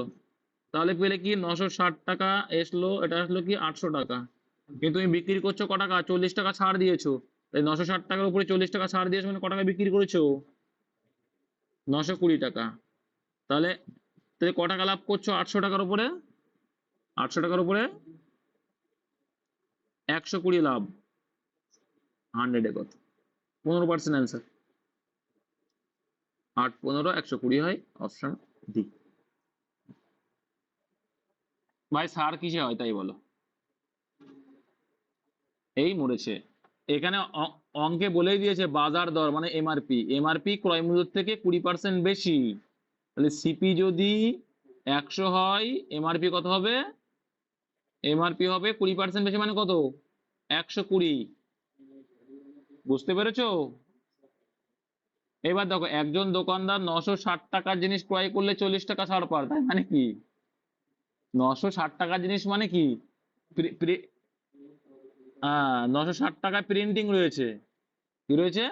তাহলে পেলে কি 960 টাকা এসলো, এটা আসলো কি 800 টাকা। কিন্তু তুমি বিক্রি করছো ক টাকা? 40 টাকা ছাড় দিয়েছো, তাই 960 টাকার উপরে 40 টাকা ছাড় দিয়েছো মানে ক টাকা বিক্রি করেছো? 920 টাকা। তাহলে তাহলে ক টাকা লাভ করছো? 800 টাকার উপরে, 800 টাকার উপরে 120 লাভ। 100 কত? 15% অ্যান্সার। 8 15 120 হয়, অপশন ডি। ভাই সার কিসে হয় তাই বলো? এই মরেছে। এখানে অঙ্কে বলেই দিয়েছে বাজার দর মানে এমআরপি, এমআরপি ক্রয় মূল্য থেকে 20% বেশি। তাহলে সিপি যদি 100 হয়, এমআরপি কত হবে? এমআরপি হবে 20% বেশি, মানে কত? 120। বুঝতে পেরেছো? এবার দেখো একজন দোকানদার 960 টাকার জিনিস ক্রয় করলে 40 টাকা ছাড় পায়, তাই মানে কি? 960 টাকার জিনিস মানে কি? 960 টাকায় প্রিন্টিং রয়েছে, কি রয়েছে?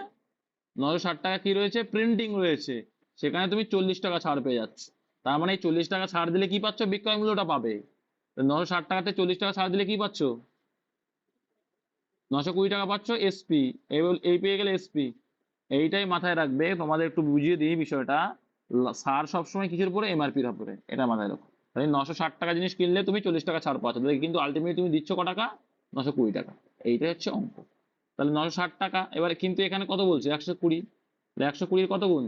960 টাকা কি রয়েছে? প্রিন্টিং রয়েছে, সেখানে তুমি 40 টাকা ছাড় পেয়ে যাচ্ছ। তার মানে এই 40 টাকা ছাড় দিলে কি পাচ্ছ? বিক্রয় মূল্যটা পাবে। 960 টাকাতে 40 টাকা ছাড় দিলে কি পাচ্ছ? 920 টাকা পাচ্ছ এসপি। এই পেয়ে গেলে এসপি। এইটাই মাথায় রাখবে, তোমাদের একটু বুঝিয়ে দিই বিষয়টা। ছাড় সবসময় কিসের উপরে? এমআরপির উপরে, এটা মাথায় রাখো। তাহলে 960 টাকা জিনিস কিনলে তুমি 40 টাকা ছাড় পাচ্ছ, কিন্তু আলটিমেটলি তুমি দিচ্ছ ক টাকা? 920 টাকা। এইটাই হচ্ছে অঙ্ক। তাহলে 960 টাকা, এবারে কিন্তু এখানে কত বলছে? 120। 120 কত গুণ?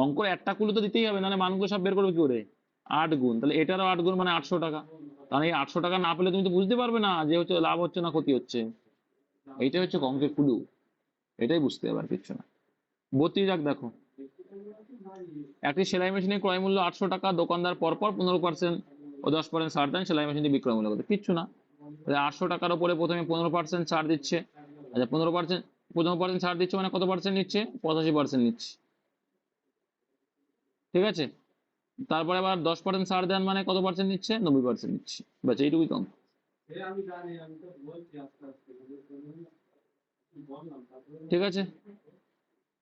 অঙ্কের একটা কুলো তো দিতেই হবে, নাহলে মানগুলো সব বের করবে কি করে? 8 গুণ। তাহলে এটারও 8 গুণ মানে 800 টাকা। তাহলে এই 800 টাকা না পেলে তুমি তো বুঝতে পারবে না যে হচ্ছে লাভ হচ্ছে না ক্ষতি হচ্ছে। এইটাই হচ্ছে অঙ্কের কুলু, এটাই বুঝতে হবে, আর কিচ্ছু না। 32 দেখো, একটি সেলাই মেশিনের ক্রয় মূল্য 800 টাকা, দোকানদার পরপর 15% ও 10% ছাড় দেন, সেলাই মেশিনটি বিক্রয় মূল্য কত? কিচ্ছু না। 800 টাকার উপরে প্রথমে 15% ছাড় দিচ্ছে। আচ্ছা 15% ছাড় দিচ্ছে মানে কত পার্সেন্ট নিচ্ছে? 85% নিচ্ছে। ঠিক আছে, তারপরে আবার 10% ছাড় দেন মানে কত পার্সেন্ট নিচ্ছে? 90% নিচ্ছে। বাস এইটুকুই কম। ঠিক আছে,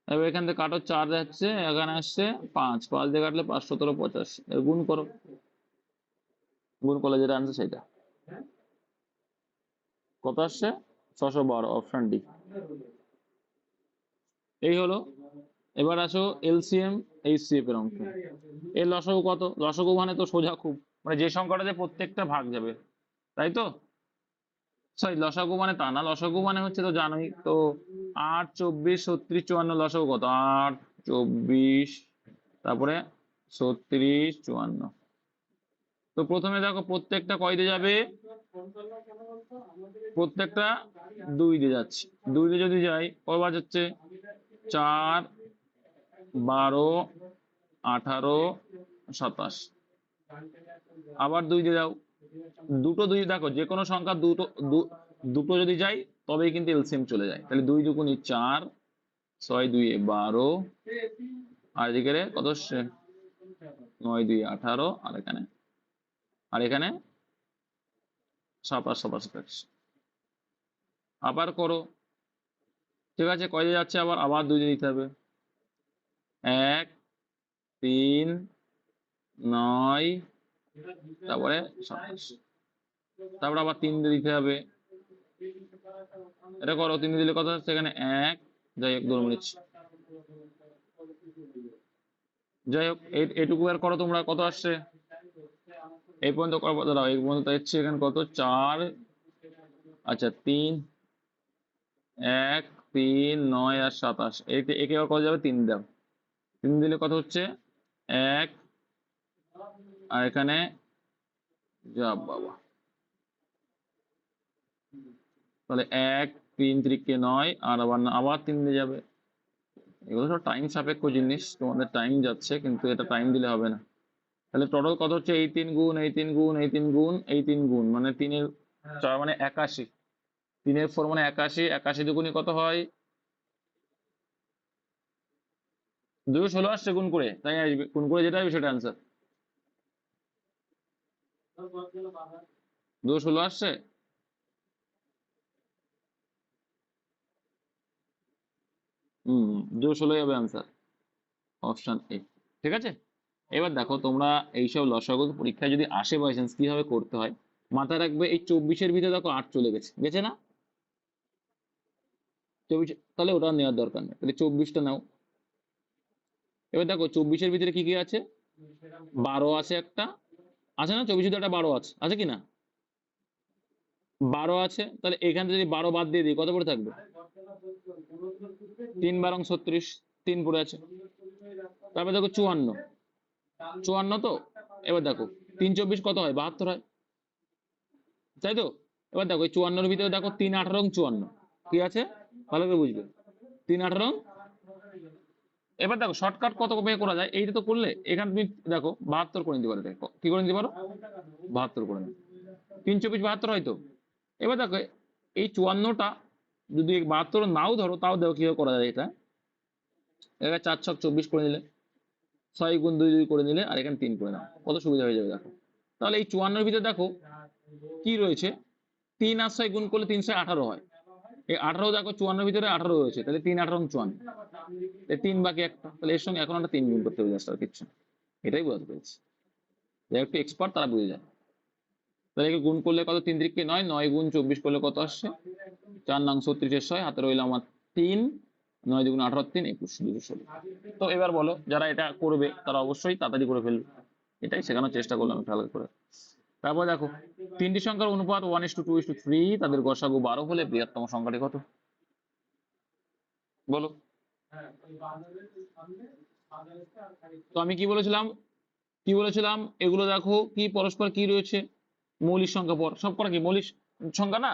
এবার এখান থেকে কাটো, 4 যাচ্ছে, এখানে আসছে 5, 5 দিয়ে কাটলে 5 17 85, গুণ করো, গুণ করলে যেটা আনছে সেটা কত আসছে? 612, অপশন ডি। এই হলো। এবার আসো এলসিএম এইচসিএফ এর অঙ্ক। এর লসাগু কত? লসাগু মানে তো সোজা খুব, মানে যে সংখ্যাটাতে প্রত্যেকটা ভাগ যাবে, তাই তো? সরি, লসাগু মানে তা না, লসাগু মানে হচ্ছে তো জানোই তো, 8 24 36 54, লসাগু কত? 8 24 তারপরে 36 54। তো প্রথমে দেখো প্রত্যেকটা কয় দিয়ে যাবে? প্রত্যেকটা 2 দিয়ে যাচ্ছে। 2 দিয়ে যদি যাই কয়বার যাচ্ছে? 4 12 18 27। আবার 2 দিয়ে দাও, দুটো 2 দেখো যে কোনো সংখ্যা দুটো যদি যাই তবেই কিন্তু এলসিএম চলে যায়। তাহলে 2 দুগুণে 4, 6 2 12, আর এদিকে কত আসছে? 9 2 18, আর এখানে 27 27। আবার করো। ঠিক আছে, কয় দিয়ে যাচ্ছে? আবার 2 দিয়ে দিতে হবে। 1 3 9 তারপরে 27, তারপরে আবার 3 দিয়ে দিতে হবে। এটা করো, 3 দিলে কত হচ্ছে এখানে 1, যাই হোক 2 মিনিট, যাই হোক এইটুকু আর করো তোমরা, কত আসছে এই পর্যন্ত করো, দাঁড়াও এই পর্যন্ত হচ্ছে এখানে কত 4, আচ্ছা 3, 1, 3, 9 আর 27, একে আবার কত যাবে 3 দাও, 3 দিলে কত হচ্ছে 1, আর এখানে যা বাবা, তাহলে 1, 3 3 9 আর আবার 3 দিয়ে যাবে। এগুলো সব টাইম সাপেক্ষ জিনিস, তোমাদের টাইম যাচ্ছে, কিন্তু এটা টাইম দিলে হবে না। তাহলে টোটাল কত হচ্ছে এই 3 গুণ, এই 3 গুণ, এই 3 গুণ, এই 3 গুণ, মানে 3 এর 4 মানে 81, 3 এর 4 মানে 81, 81 দুগুণে কত হয় 216 আসছে গুণ করে, তাই আসবে গুণ করে যেটা হবে সেটা অ্যান্সার, 216 আসছে। 216 হবে অ্যান্সার, অপশন এ। ঠিক আছে, এবার দেখো তোমরা এইসব লসাগু পরীক্ষায় যদি আসে বাই চান্স কিভাবে করতে হয় মাথায় রাখবে। এই 24-এর ভিতরে দেখো 8 চলে গেছে, গেছে না 24, তাহলে ওটা নেওয়ার দরকার নেই, তাহলে 24টা নাও। এবার দেখো 24-এর ভিতরে কি কি আছে, 12 আছে একটা, আছে না 24 ভিতরে একটা 12 আছে, আছে কি না 12 আছে, তাহলে এখান থেকে যদি 12 বাদ দিয়ে দিই কত পড়ে থাকবে 3 12 36, 3 পড়ে আছে। তারপর দেখো 54, 54 তো, এবার দেখো 3 24 কত হয় 72 হয়, তাই তো। এবার দেখো এই 54-এর ভিতরে দেখো 3 18 54, কি আছে ভালো করে বুঝবে, 3 18। এবার দেখো শর্টকাট কত ভাবে করা যায়, এইটা তো করলে এখানে তুমি দেখো 72 করে নিতে পারো, দেখো কি করে নিতে পারো 72 করে নিতে, 3 24 72 হয়তো। এবার দেখো এই 54টা যদি 72 নাও ধরো, তাও দেখো কিভাবে করা যায় এটা, এবার 4 6 24 করে নিলে, 6 গুণ 2 2 করে নিলে, আর এখানে 3 করে নাও, কত সুবিধা হয়ে যাবে দেখো। তাহলে এই 54-এর ভিতরে দেখো কি রয়েছে, 3 আর 6 গুণ করলে 3 6 18 হয়, এই 18 দেখো 54-এর ভিতরে 18 রয়েছে, তাহলে 3 18 54, 3 বাকি একটা, তাহলে এর সঙ্গে এখন একটা 3 গুণ করতে হবে, জাস্ট আর কিছু না। এটাই বোঝাতে পেরেছি, যারা একটু এক্সপার্ট তারা বুঝে যায়। তাহলে একে গুণ করলে কত, 3 3 9, 9 গুণ 24 করলে কত আসছে 4 9 36 6, হাতে রইল আমার 3, 9 2 18 3 21 216। তো এবার বলো যারা এটা করবে তারা অবশ্যই তাড়াতাড়ি করে ফেলবে, এটাই শেখানোর চেষ্টা করলাম খেয়াল করে। তারপর দেখো তিনটি সংখ্যার অনুপাত 1:2:3, তাদের গসাগু 12 হলে বৃহত্তম সংখ্যাটি কত বলো। তো আমি কি বলেছিলাম এগুলো দেখো কি পরস্পর কি রয়েছে, মৌলিক সংখ্যা পর, সব করা কি মৌলিক সংখ্যা না,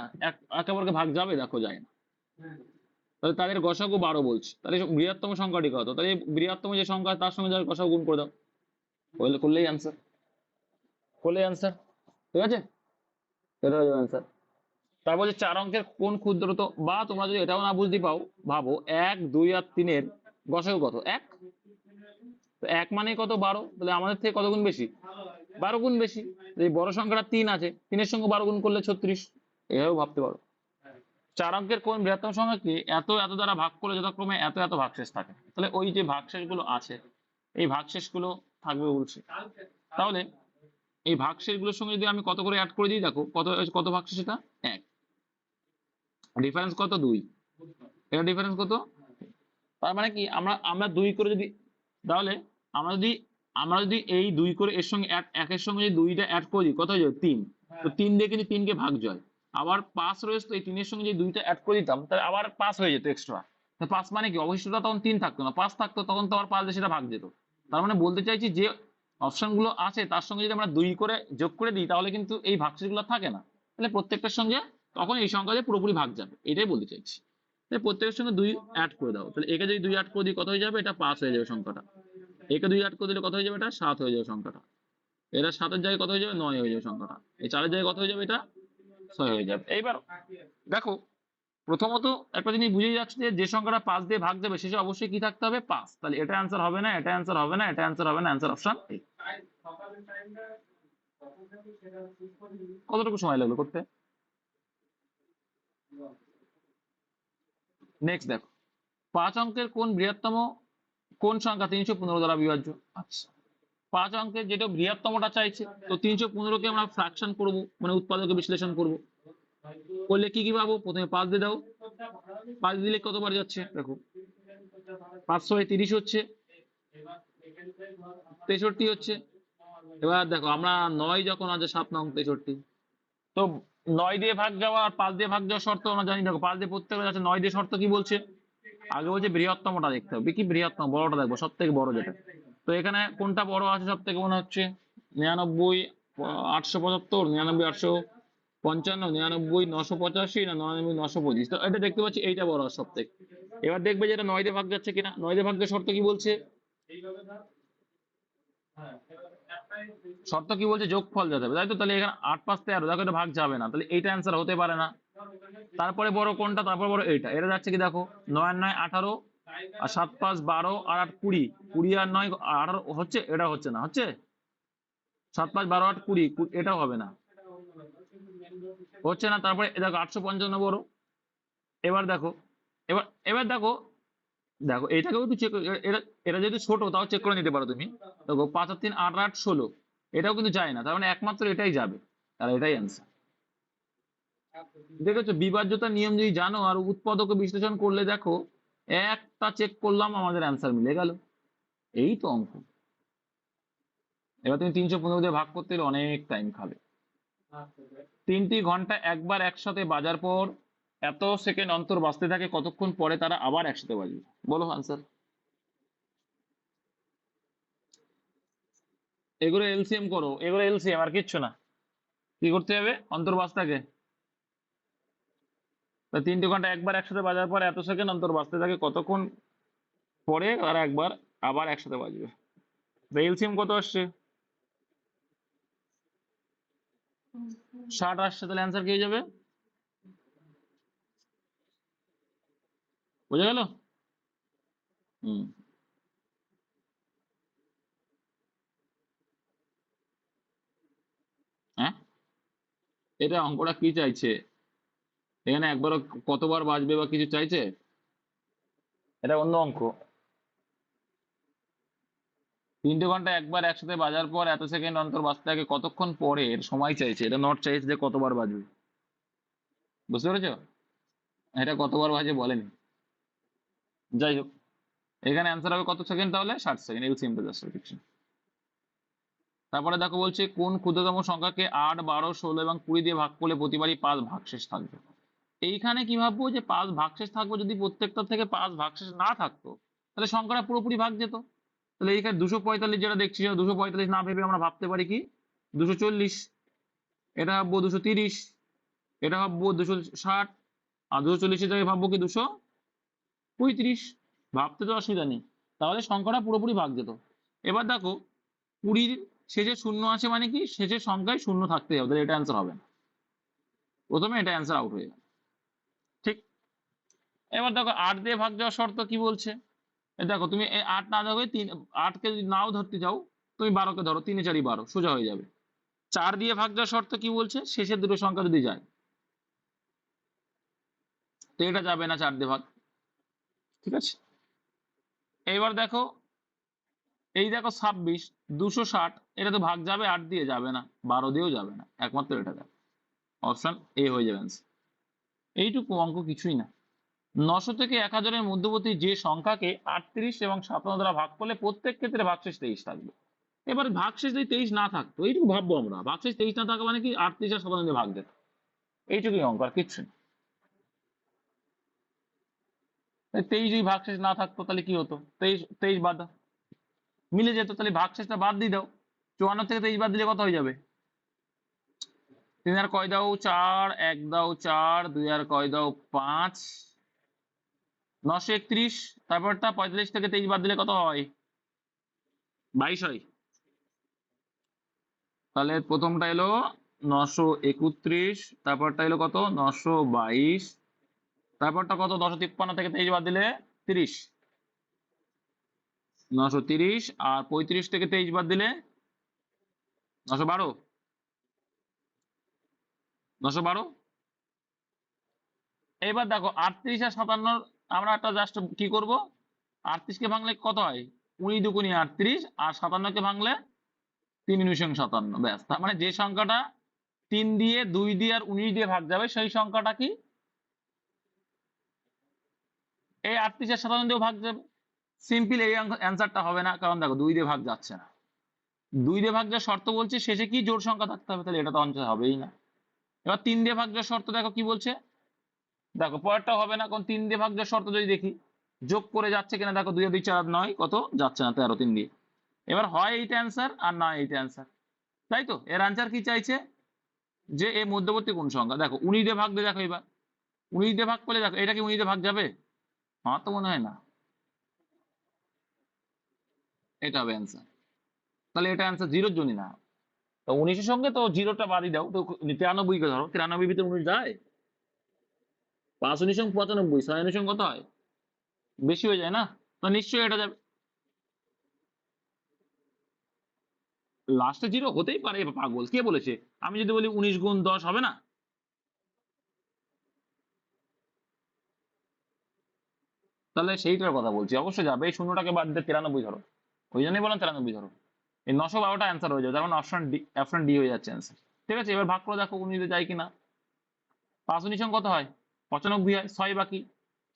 একেবারে ভাগ যাবে দেখো যায় না, তাহলে তাদের গসাগু 12 বলছে, তাহলে বৃহত্তম সংখ্যাটি কত, তাহলে বৃহত্তম যে সংখ্যা তার সঙ্গে যার গসাগু গুণ করে দাও, করলেই অ্যান্সার, ঠিক আছে, এটা হয়ে যাবে অ্যান্সার। তারপর যে 4 অঙ্কের কোন ক্ষুদ্রতম, বা তোমরা যদি এটাও না বুঝতে পাও ভাবো 1 2 আর 3-এর গসাগু কত 1, তো 1 মানে কত 12, তাহলে আমাদের থেকে কত গুণ বেশি 12 গুণ বেশি, এই বড় সংখ্যাটা 3 আছে, 3-এর সঙ্গে 12 গুণ করলে 36, এভাবে ভাবতে পারো। 4 অঙ্কের কোন বৃহত্তম সংখ্যা কি এত এত দ্বারা ভাগ করলে যথাক্রমে এত এত ভাগশেষ থাকে, তাহলে ওই যে ভাগশেষ গুলো আছে এই ভাগশেষ গুলো থাকবে বলছে, তাহলে এই ভাগশেষ গুলোর সঙ্গে যদি আমি কত করে অ্যাড করে দিই, দেখো কত কত ভাগশেষ, এটা 1, ডিফারেন্স কত 2, এটা ডিফারেন্স কত, তার মানে কি আমরা আমরা 2 করে যদি, তাহলে আমরা যদি এই 2 করে এর সঙ্গে একের সঙ্গে যদি 2টা অ্যাড করে দিই কত হয়ে যাবে 3, তো 3 দিয়ে কিন্তু 3 কে ভাগ যায়, আবার 5 রয়েছে, তো এই 3-এর সঙ্গে যদি 2টা অ্যাড করে দিতাম তাহলে আবার 5 হয়ে যেত এক্সট্রা, তো 5 মানে কি অবশিষ্টটা তখন 3 থাকতো না 5 থাকতো, তখন তো আবার 5 দিয়ে সেটা ভাগ যেত। তার মানে বলতে চাইছি যে অপশন গুলো আছে তার সঙ্গে যদি আমরা 2 করে যোগ করে দিই তাহলে কিন্তু এই ভাগশেষ গুলো থাকে না, তাহলে প্রত্যেকটার সঙ্গে তখন এই সংখ্যা দিয়ে পুরোপুরি ভাগ যাবে, এটাই বলতে চাইছি। তাহলে প্রত্যেকের সঙ্গে 2 অ্যাড করে দাও, তাহলে একে যদি 2 অ্যাড করে দিই কত হয়ে যাবে, এটা 5 হয়ে যাবে সংখ্যাটা, একে 2 অ্যাড করে দিলে কত হয়ে যাবে, এটা 7 হয়ে যাবে সংখ্যাটা, এটা 7-এর জায়গায় কত হয়ে যাবে 9 হয়ে যাবে সংখ্যাটা, এই 4-এর জায়গায় কত হয়ে যাবে, এটা 6 হয়ে যাবে। এইবার দেখো প্রথমত একটা জিনিস বুঝে যাচ্ছে যে সংখ্যাটা 5 দিয়ে ভাগ যাবে শেষে অবশ্যই কি থাকতে হবে 5, তাহলে এটা অ্যান্সার হবে না, এটা অ্যান্সার হবে না, এটা অ্যান্সার হবে না, অ্যান্সার অপশন এ। কতটুকু সময় লাগলো করতে, নেক্সট দেখো 5 অঙ্কের কোন বৃহত্তম কোন সংখ্যা 315 দ্বারা বিভাজ্য, আচ্ছা 5 অঙ্কের যেটা বৃহত্তমটা চাইছে, তো 315 কে আমরা ফ্র্যাকশন করব, মানে উৎপাদকে বিশ্লেষণ করব, করলে কি কি পাবো? প্রথমে 5 দিয়ে দাও, 5 দিলে কতবার যাচ্ছে দেখো, 5 × 30 হচ্ছে, 63 হচ্ছে। এবার দেখো আমরা 9 যখন আছে 7 নং 63, তো 9 দিয়ে ভাগ যাওয়া আর 5 দিয়ে ভাগ যাওয়ার শর্ত আমরা জানি। দেখো 5 দিয়ে প্রত্যেকটা যাচ্ছে, 9 দিয়ে শর্ত কি বলছে? আগে বলছে বৃহত্তমটা দেখতে হবে। কি বৃহত্তম? বড়টা দেখবো, সব থেকে বড় যেটা। তো এখানে কোনটা বড় আছে সব থেকে মনে হচ্ছে? 99 875, 99 855, 99 985, না 99 925। তো এটা দেখতে পাচ্ছি এইটা বড় আছে সব থেকে। এবার দেখবে যেটা 9 দিয়ে ভাগ যাচ্ছে কিনা। 9 দিয়ে ভাগ যাওয়ার শর্ত কি বলছে? শর্ত কি বলছে? যোগফল যেতে হবে, তাই তো? তাহলে এখানে 8 5 13, দেখো এটা ভাগ যাবে না, তাহলে এইটা অ্যান্সার হতে পারে না। তারপরে বড় কোনটা? তারপরে বড় এইটা। এটা যাচ্ছে কি দেখো, 9 আর 9 18, আর 7 5 12, আর 8 20, 20 আর 9 18 হচ্ছে, এটা হচ্ছে না, হচ্ছে 7 5 12 8 20, এটাও হবে না, হচ্ছে না। তারপরে দেখো 855 বড়। এবার দেখো, এবার এবার দেখো, দেখো এইটাকেও একটু চেক, এটা এটা যেহেতু ছোট তাও চেক করে নিতে পারো তুমি। দেখো 5 আর 3 8 8 16, এটাও কিন্তু যায় না, তার মানে একমাত্র এটাই যাবে, আর এটাই অ্যান্সার। দেখেছো, বিভাজ্যতার নিয়ম যদি জানো আর উৎপাদক বিশ্লেষণ করলে দেখো, একটা চেক করলাম আমাদের অ্যান্সার মিলে গেল। এই তো অঙ্ক। এবার তুমি 315 দিয়ে ভাগ করতে গেলে অনেক টাইম খাবে। 3টি ঘন্টা একবার একসাথে বাজার পর এত সেকেন্ড অন্তর বাজতে থাকে, কতক্ষণ পরে তারা আবার একসাথে বাজবে? বলো আনসার। এগুলো এলসিএম করো, এগুলো এলসিএম, আর কিচ্ছু না। কি করতে হবে? অন্তর বাজতাকে, 3টি ঘন্টা একবার একসাথে বাজার পর এত সেকেন্ড অন্তর বাজতে থাকে, কতক্ষণ পরে তারা একবার আবার একসাথে বাজবে? এলসিএম কত আসছে? 60 আসছে, তাহলে অ্যান্সার কি হয়ে যাবে? বোঝা গেল? হুম। হ্যাঁ, এটা অঙ্কটা কি চাইছে? এখানে একবার কতবার বাজবে বা কিছু চাইছে? এটা অন্য অঙ্ক। 3টে ঘন্টা একবার একসাথে বাজার পর এত সেকেন্ড অন্তর বাজতে থাকে, কতক্ষণ পরে এর সময় চাইছে, এটা নট চাইছে যে কতবার বাজবে। বুঝতে পেরেছো? এটা কতবার বাজে বলেনি। যাই হোক, এখানে অ্যান্সার হবে কত সেকেন্ড? তাহলে 60 সেকেন্ড। এলসিএমটা জাস্ট ফিক্সন। তারপরে দেখো বলছে কোন ক্ষুদ্রতম সংখ্যাকে 8 12 16 এবং 20 দিয়ে ভাগ করলে প্রতিবারই 5 ভাগশেষ থাকবে? এইখানে কি ভাববো যে 5 ভাগশেষ থাকবে, যদি প্রত্যেকটা থেকে 5 ভাগশেষ না থাকতো তাহলে সংখ্যাটা পুরোপুরি ভাগ যেত। তাহলে এইখানে 245 যেটা দেখছি, 245 না ভেবে আমরা ভাবতে পারি কি 240, এটা ভাববো 230, এটা ভাববো 260, আর 240 জায়গায় ভাববো কি 235। ভাবতে তো অসুবিধা নেই, তাহলে সংখ্যাটা পুরোপুরি ভাগ যেত। এবার দেখো 20 শেষে শূন্য আছে, মানে কি শেষের সংখ্যায় শূন্য থাকতে হবে, তাহলে এটা অ্যান্সার হবে না। প্রথমে এটা অ্যান্সার আউট হয়ে গেল। ঠিক। এবার দেখো 8 দিয়ে ভাগ যাওয়ার শর্ত কি বলছে? দেখো তুমি এই 8 না ধরে 8কে যদি নাও ধরতে যাও, তুমি 12কে ধরো, 3 4 12, সোজা হয়ে যাবে। 4 দিয়ে ভাগ যাওয়ার শর্ত কি বলছে? শেষের দুটো সংখ্যা যদি যায়, তো এটা যাবে না 4 দিয়ে ভাগ। ঠিক আছে। এইবার দেখো, এই দেখো 26 260, এটা তো ভাগ যাবে, 8 দিয়ে যাবে না, 12 দিয়েও যাবে না, একমাত্র এটা যাবে। অপশন এ হয়ে যাবে answer। এইটুকু অঙ্ক, কিছুই না। 900 থেকে 1000-এর মধ্যবর্তী যে সংখ্যাকে 38 এবং 57 দ্বারা ভাগ করলে প্রত্যেক ক্ষেত্রে ভাগশেষ 23 থাকবে। এবার ভাগশেষ যদি 23 না থাকতো, এইটুকু ভাববো আমরা, ভাগশেষ 23 না থাকা মানে কি 38 আর 57 দিয়ে ভাগ যেত। এইটুকুই অঙ্ক, আর কিচ্ছু না। 23 যদি ভাগশেষ না থাকতো তাহলে কি হতো? 23 বাদ দাও, মিলে যেত, তাহলে ভাগশেষটা বাদ দিয়ে দাও। 54 থেকে 23 বাদ দিলে কত হয়ে যাবে? 3 আর কয় দাও 4, 1 দাও 4, 2 আর কয় দাও 5, 931। তারপরটা 45 থেকে 23 বাদ দিলে কত হয়? 22 হয়। তাহলে প্রথমটা এলো 931, তারপরটা এলো কত 922, তারপরটা কত 953 থেকে 23 বাদ দিলে 30, 930, আর 35 থেকে 23 বাদ দিলে 912, 912। এবার দেখো 38 আর 57 আমরা একটা জাস্ট কি করব, 38কে ভাঙলে কত হয়? 19 দুগুণে 38, আর 57কে ভাঙলে 3 × 57, ব্যাস। তার মানে যে সংখ্যাটা 3 দিয়ে 2 দিয়ে আর 19 দিয়ে ভাগ যাবে সেই সংখ্যাটা কি? এই 38 এর 57 দিয়েও ভাগ যাবে। সিম্পল, এই অ্যান্সারটা হবে না, কারণ দেখো 2 দিয়ে ভাগ যাচ্ছে না। 2 দিয়ে ভাগ যাওয়ার শর্ত বলছে শেষে কি জোড় সংখ্যা থাকতে হবে, তাহলে এটা তো অঞ্চল হবেই না। এবার 3 দিয়ে ভাগ যাওয়ার শর্ত দেখো কি বলছে, দেখো পরেরটা হবে না, কারণ 3 দিয়ে ভাগ যাওয়ার শর্ত যদি দেখি যোগ করে যাচ্ছে কিনা, দেখো 2 2 4 9 কত যাচ্ছে না, 13 3 দিয়ে। এবার হয় এইটা অ্যান্সার আর না এইটা অ্যান্সার, তাই তো? এর অ্যান্সার কি চাইছে, যে এর মধ্যবর্তী কোন সংখ্যা। দেখো 19 দিয়ে ভাগ দিয়ে দেখো, এবার 19 দিয়ে ভাগ করলে দেখো এটা কি 19 দিয়ে ভাগ যাবে? আমার তো মনে হয় না, এটা হবে অ্যান্সার। তাহলে এটা অ্যান্সার 0-র জন্য না। তো 19-এর সঙ্গে তো 0টা বাদই দাও, তো 93 কে ধরো, 93 ভিতরে 19 যায়? 5 19 সঙ্গে 95, 6 19 সঙ্গে কত হয়? বেশি হয়ে যায় না? তো নিশ্চয়ই এটা যাবে লাস্টে। 0 হতেই পারে, পাগল কে বলেছে? আমি যদি বলি 19 গুণ 10 হবে না? তাহলে সেইটার কথা বলছি, অবশ্যই যাবে। এই শূন্যটাকে বাদ দিয়ে 93 ধরো, ওই জন্যই বললাম 93 ধরো। এই 912টা অ্যান্সার হয়ে যাবে, তার মানে অপশন ডি হয়ে যাচ্ছে অ্যান্সার। ঠিক আছে, এবার ভাগ করে দেখো 19 যায় কিনা। 5 19 কত হয়? 95 হয়। 6 বাকি,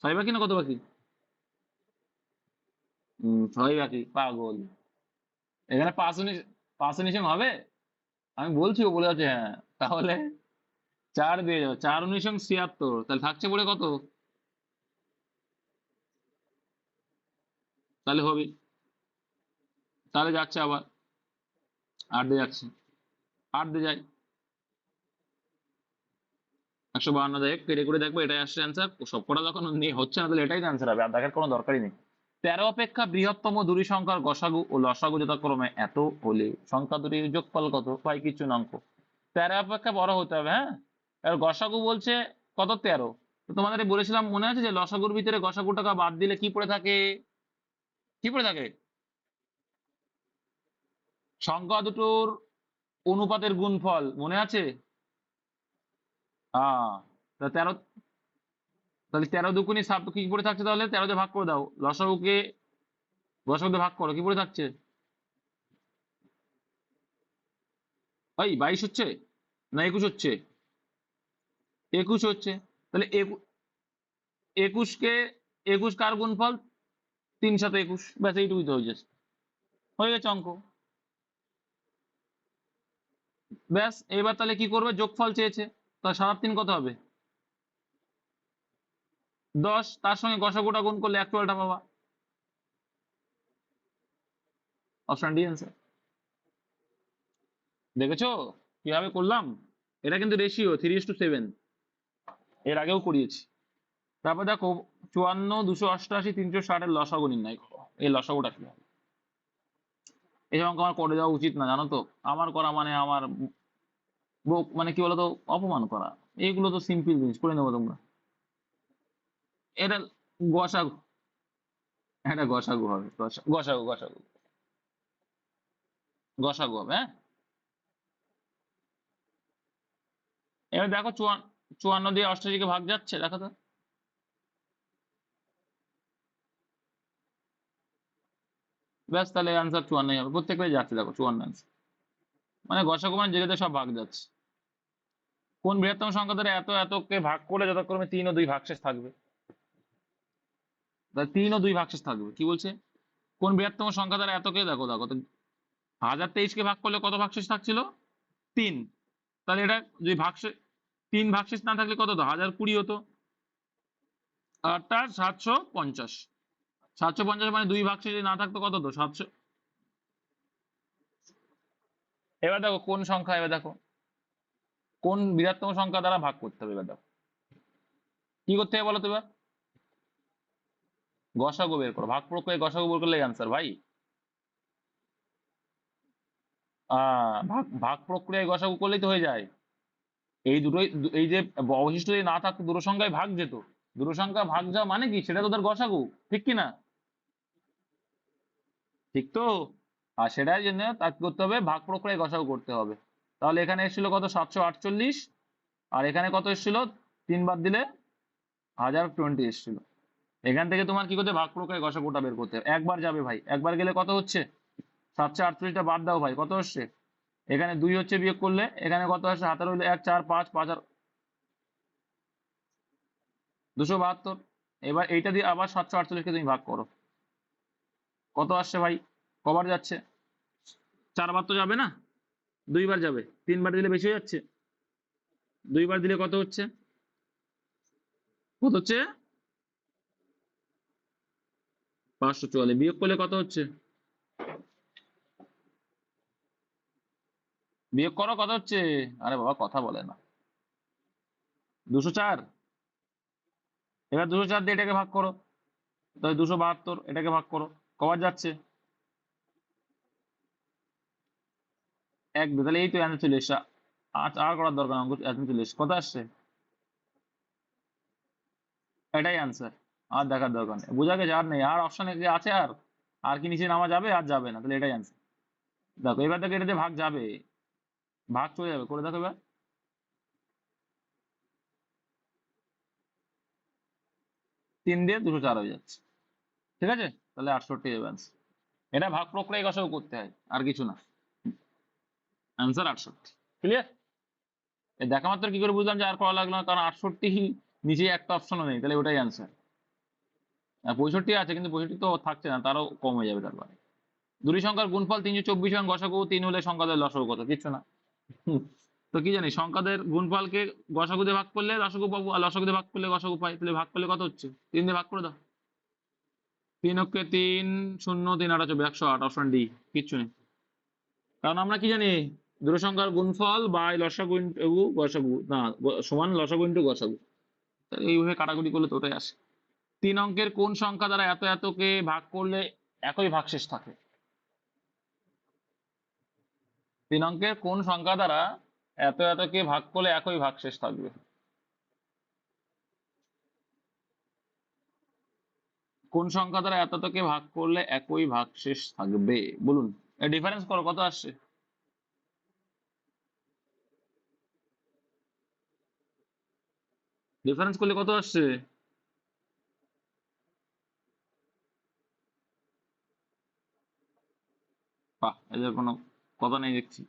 6 বাকি না কত বাকি? 6 বাকি, পাগল। এখানে 5 19 হবে? আমি বলছি, ও বলে যাচ্ছে হ্যাঁ। তাহলে 4 দিয়ে যাবে, 4 19 76, তাহলে থাকছে পড়ে কত? তাহলে হবে, তাহলে যাচ্ছে আবার 8 দিয়ে যাচ্ছে, 8 দিয়ে যায় 152 দেখ কেটে করে দেখবো, এটাই আসছে অ্যান্সার। সবকটা যখন হচ্ছে না, তাহলে এটাই অ্যান্সার হবে, আর দেখার কোনো দরকারই নেই। 13 অপেক্ষা বৃহত্তম দুটি সংখ্যার গসাগু ও লসাগু যথাক্রমে এত হলে সংখ্যা দুটির যোগফল কত? ভাই কিছু না, অঙ্ক 13 অপেক্ষা বড় হতে হবে। হ্যাঁ, এবার গসাগু বলছে কত? 13। তো তোমাদের বলেছিলাম মনে আছে যে লসাগুর ভিতরে গসাগু টাকা বাদ দিলে কি পড়ে থাকে? কি পড়ে থাকে? সংখ্যা দুটোর অনুপাতের গুণফল, মনে আছে? আহ তা 13, তাহলে 13 দুগুণে সাত কি পড়ে থাকছে? তাহলে 13 দিয়ে ভাগ করে দাও, লসাগুকে গসাগু দিয়ে ভাগ করো, কি পড়ে থাকছে? ভাই 22 হচ্ছে না 21 হচ্ছে? 21 হচ্ছে। তাহলে 21 কে, 21 কার গুণফল? 3 7 21, ব্যাস এইটুকুই তো হয়ে যাচ্ছে, হয়ে গেছে অঙ্ক। ব্যাস, এবার তাহলে কি করবে? যোগফল চেয়েছে, তাহলে 7 3 কত হবে? 10, তার সঙ্গে গসাগুটা গুণ করলে অ্যাকচুয়ালটা পাবা। Option D answer. দেখেছো কিভাবে করলাম? এটা কিন্তু রেশিও 3:7, এর আগেও করিয়েছি। তারপর দেখো 54 288 360 এর লসাগু নির্ণয় করো। এই লসাগুটা কি হবে? এই অঙ্ক আমার করে দেওয়া উচিত না, জানো তো? আমার করা মানে আমার মানে কি বলতো, অপমান করা। এইগুলো তো সিম্পল জিনিস, করে নেবো তোমরা। এটা গসাগু, এটা গসাগু হবে, গসাগু গসাগু গসাগু হবে। হ্যাঁ, এবার দেখো 54 দিয়ে 88 কে ভাগ যাচ্ছে, দেখো তো। ব্যাস, তাহলে আনসার 54 হবে, প্রত্যেকটাই যাচ্ছে, দেখো 54 আনসার। মানে গসাগু মানে যেটাতে সব ভাগ যাচ্ছে। কোন বৃহত্তম সংখ্যা দ্বারা এত এতকে ভাগ করে যথাক্রমে 3 ও 2 ভাগশেষ থাকবে? 3 ও 2 ভাগশেষ থাকবে, কি বলছে? কোন বৃহত্তম সংখ্যা দ্বারা এতকে, দেখো দেখো তো, 1023 কে ভাগ করলে কত ভাগশেষ থাকছিল? 3। তাহলে এটা যদি ভাগশেষ 3 ভাগশেষ না থাকলে কত হতো? 1020 হতো, অর্থাৎ 750। 750 মানে 2 ভাগশেষ যদি না থাকতো কত হতো? 700। এবার দেখো কোন সংখ্যা, এবার দেখো কোন বৃহত্তম সংখ্যা দ্বারা ভাগ করতে হবে। এবার দেখো কি করতে হবে বলো তো। এবার গসাগু বের করো, ভাগ প্রক্রিয়ায় গসাগু বের করলে অ্যান্সার ভাই। ভাগ ভাগ প্রক্রিয়ায় গসাগু করলেই তো হয়ে যায়। এই দুটোই এই যে অবশিষ্ট যদি না থাকতো, দুটো সংখ্যায় ভাগ যেত। দুটো সংখ্যা ভাগ যাওয়া মানে কি? সেটা তো তার গসাগু, ঠিক কি না? ঠিক তো? আর সেটাই জন্য তাকে করতে হবে, ভাগ প্রক্রিয়ায় গসাগু করতে হবে। তাহলে এখানে এসেছিল কত? 748। আর এখানে কত এসেছিল? 3 বাদ দিলে 1020 এসেছিল। এখান থেকে তোমার কি করতে? ভাগ প্রক্রিয়ায় গসাগুটা বের করতে হবে। একবার যাবে ভাই, একবার গেলে কত হচ্ছে? 748টা বাদ দাও ভাই, কত হচ্ছে? এখানে 2 হচ্ছে, বিয়োগ করলে এখানে কত আসে, হাতে রইলো 1 4 5 5 আর 272। এবার এইটা দিয়ে আবার 748 কে তুমি ভাগ করো, কত আসছে ভাই, কবার যাচ্ছে, 4 বার তো যাবে না, 2 বার যাবে, 3 বার দিলে বেশি হয়ে যাচ্ছে, 2 বার দিলে কত হচ্ছে, কত হচ্ছে, 544, বিয়োগ করলে কত হচ্ছে, বিয়োগ করো কত হচ্ছে, আরে বাবা কথা বলে না, 204। এবার 204 দিয়ে এটাকে ভাগ করো, তাহলে 272, এটাকে ভাগ করো, কবার যাচ্ছে, এক দিয়ে, তাহলে এই তো অ্যান্সার চলে এসছে। আর করার দরকার অঙ্ক, অ্যান্সার চলে এসছে, কত আসছে, এটাই অ্যান্সার, আর দেখার দরকার নেই, বোঝা গেছে, আর নেই, আর অপশনে কি আছে, আর আর কি নিচে নামা যাবে, আর যাবে না, তাহলে এটাই অ্যান্সার। দেখো এবার দেখো এটা দিয়ে ভাগ যাবে, ভাগ চলে যাবে, করে দেখো এবার, 3 দিয়ে 204 হয়ে যাচ্ছে, ঠিক আছে, তাহলে 68 যাবে answer। এটা ভাগ প্রক্রিয়া কষাও করতে হয়, আর কিছু না, অ্যান্সার 68, ক্লিয়ার। দেখা মাত্র কি করে বুঝলাম যে আর করা লাগলো না, কারণ 68 নিচে একটা অপশনও নেই, তাহলে ওটাই অ্যান্সার। 65 আছে, কিন্তু 65 তো থাকছে না, তারও কম হয়ে যাবে তারপরে। দুটি সংখ্যার গুণফল 324 এবং গসাগু 3 হলে সংখ্যাদের লসাগু কত, কিচ্ছু না। তো কি জানি, সংখ্যাদের গুণফলকে গসাগু দিয়ে ভাগ করলে লসাগু পাবো, আর লসাগু দিয়ে ভাগ করলে গসাগু পাই, তাহলে ভাগ করলে কত হচ্ছে, 3 দিয়ে ভাগ করে দাও, 3 অক্ষে 3, 0 3 8 24, 108, অপশন ডি, কিচ্ছু নেই। কারণ আমরা কি জানি, দুটো সংখ্যার গুণফল বা লসাগু ইন্টু গসাগু না, সমান লসাগু ইন্টু গসাগু, এইভাবে কাটাকুটি করলে তো ওটাই আসে। 3 অঙ্কের কোন সংখ্যা দ্বারা এত এতকে ভাগ করলে একই ভাগশেষ থাকে, 3 অঙ্কের কোন সংখ্যা দ্বারা এত এতকে ভাগ করলে একই ভাগশেষ থাকবে, কোন সংখ্যা দ্বারা এত এতকে ভাগ করলে একই ভাগশেষ থাকবে, বলুন, ডিফারেন্স করো কত আসছে, ডিফারেন্স করলে কত আসছে, বাহ, এদের কোনো কথা নেই দেখছি,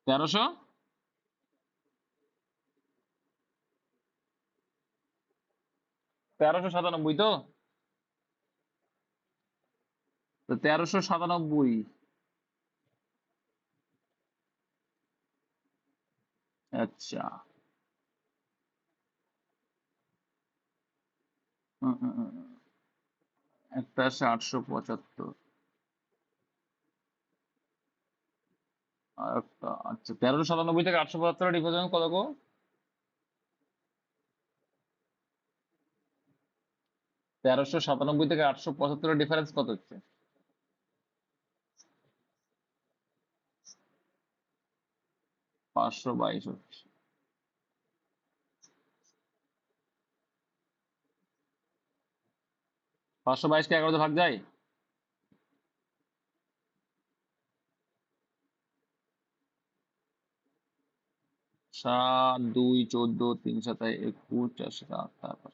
1300, 1397 তো, 1397, আচ্ছা, উম, উম, উম, একটা আছে 875, আর একটা, আচ্ছা, 1397 থেকে 875 ডিফারেন্স কত গো, 1397 থেকে 875 ডিফারেন্স কত হচ্ছে, 522 হচ্ছে, 522 কে 11 তে ভাগ যায়, 7 2 14 3 7 21 4 7 8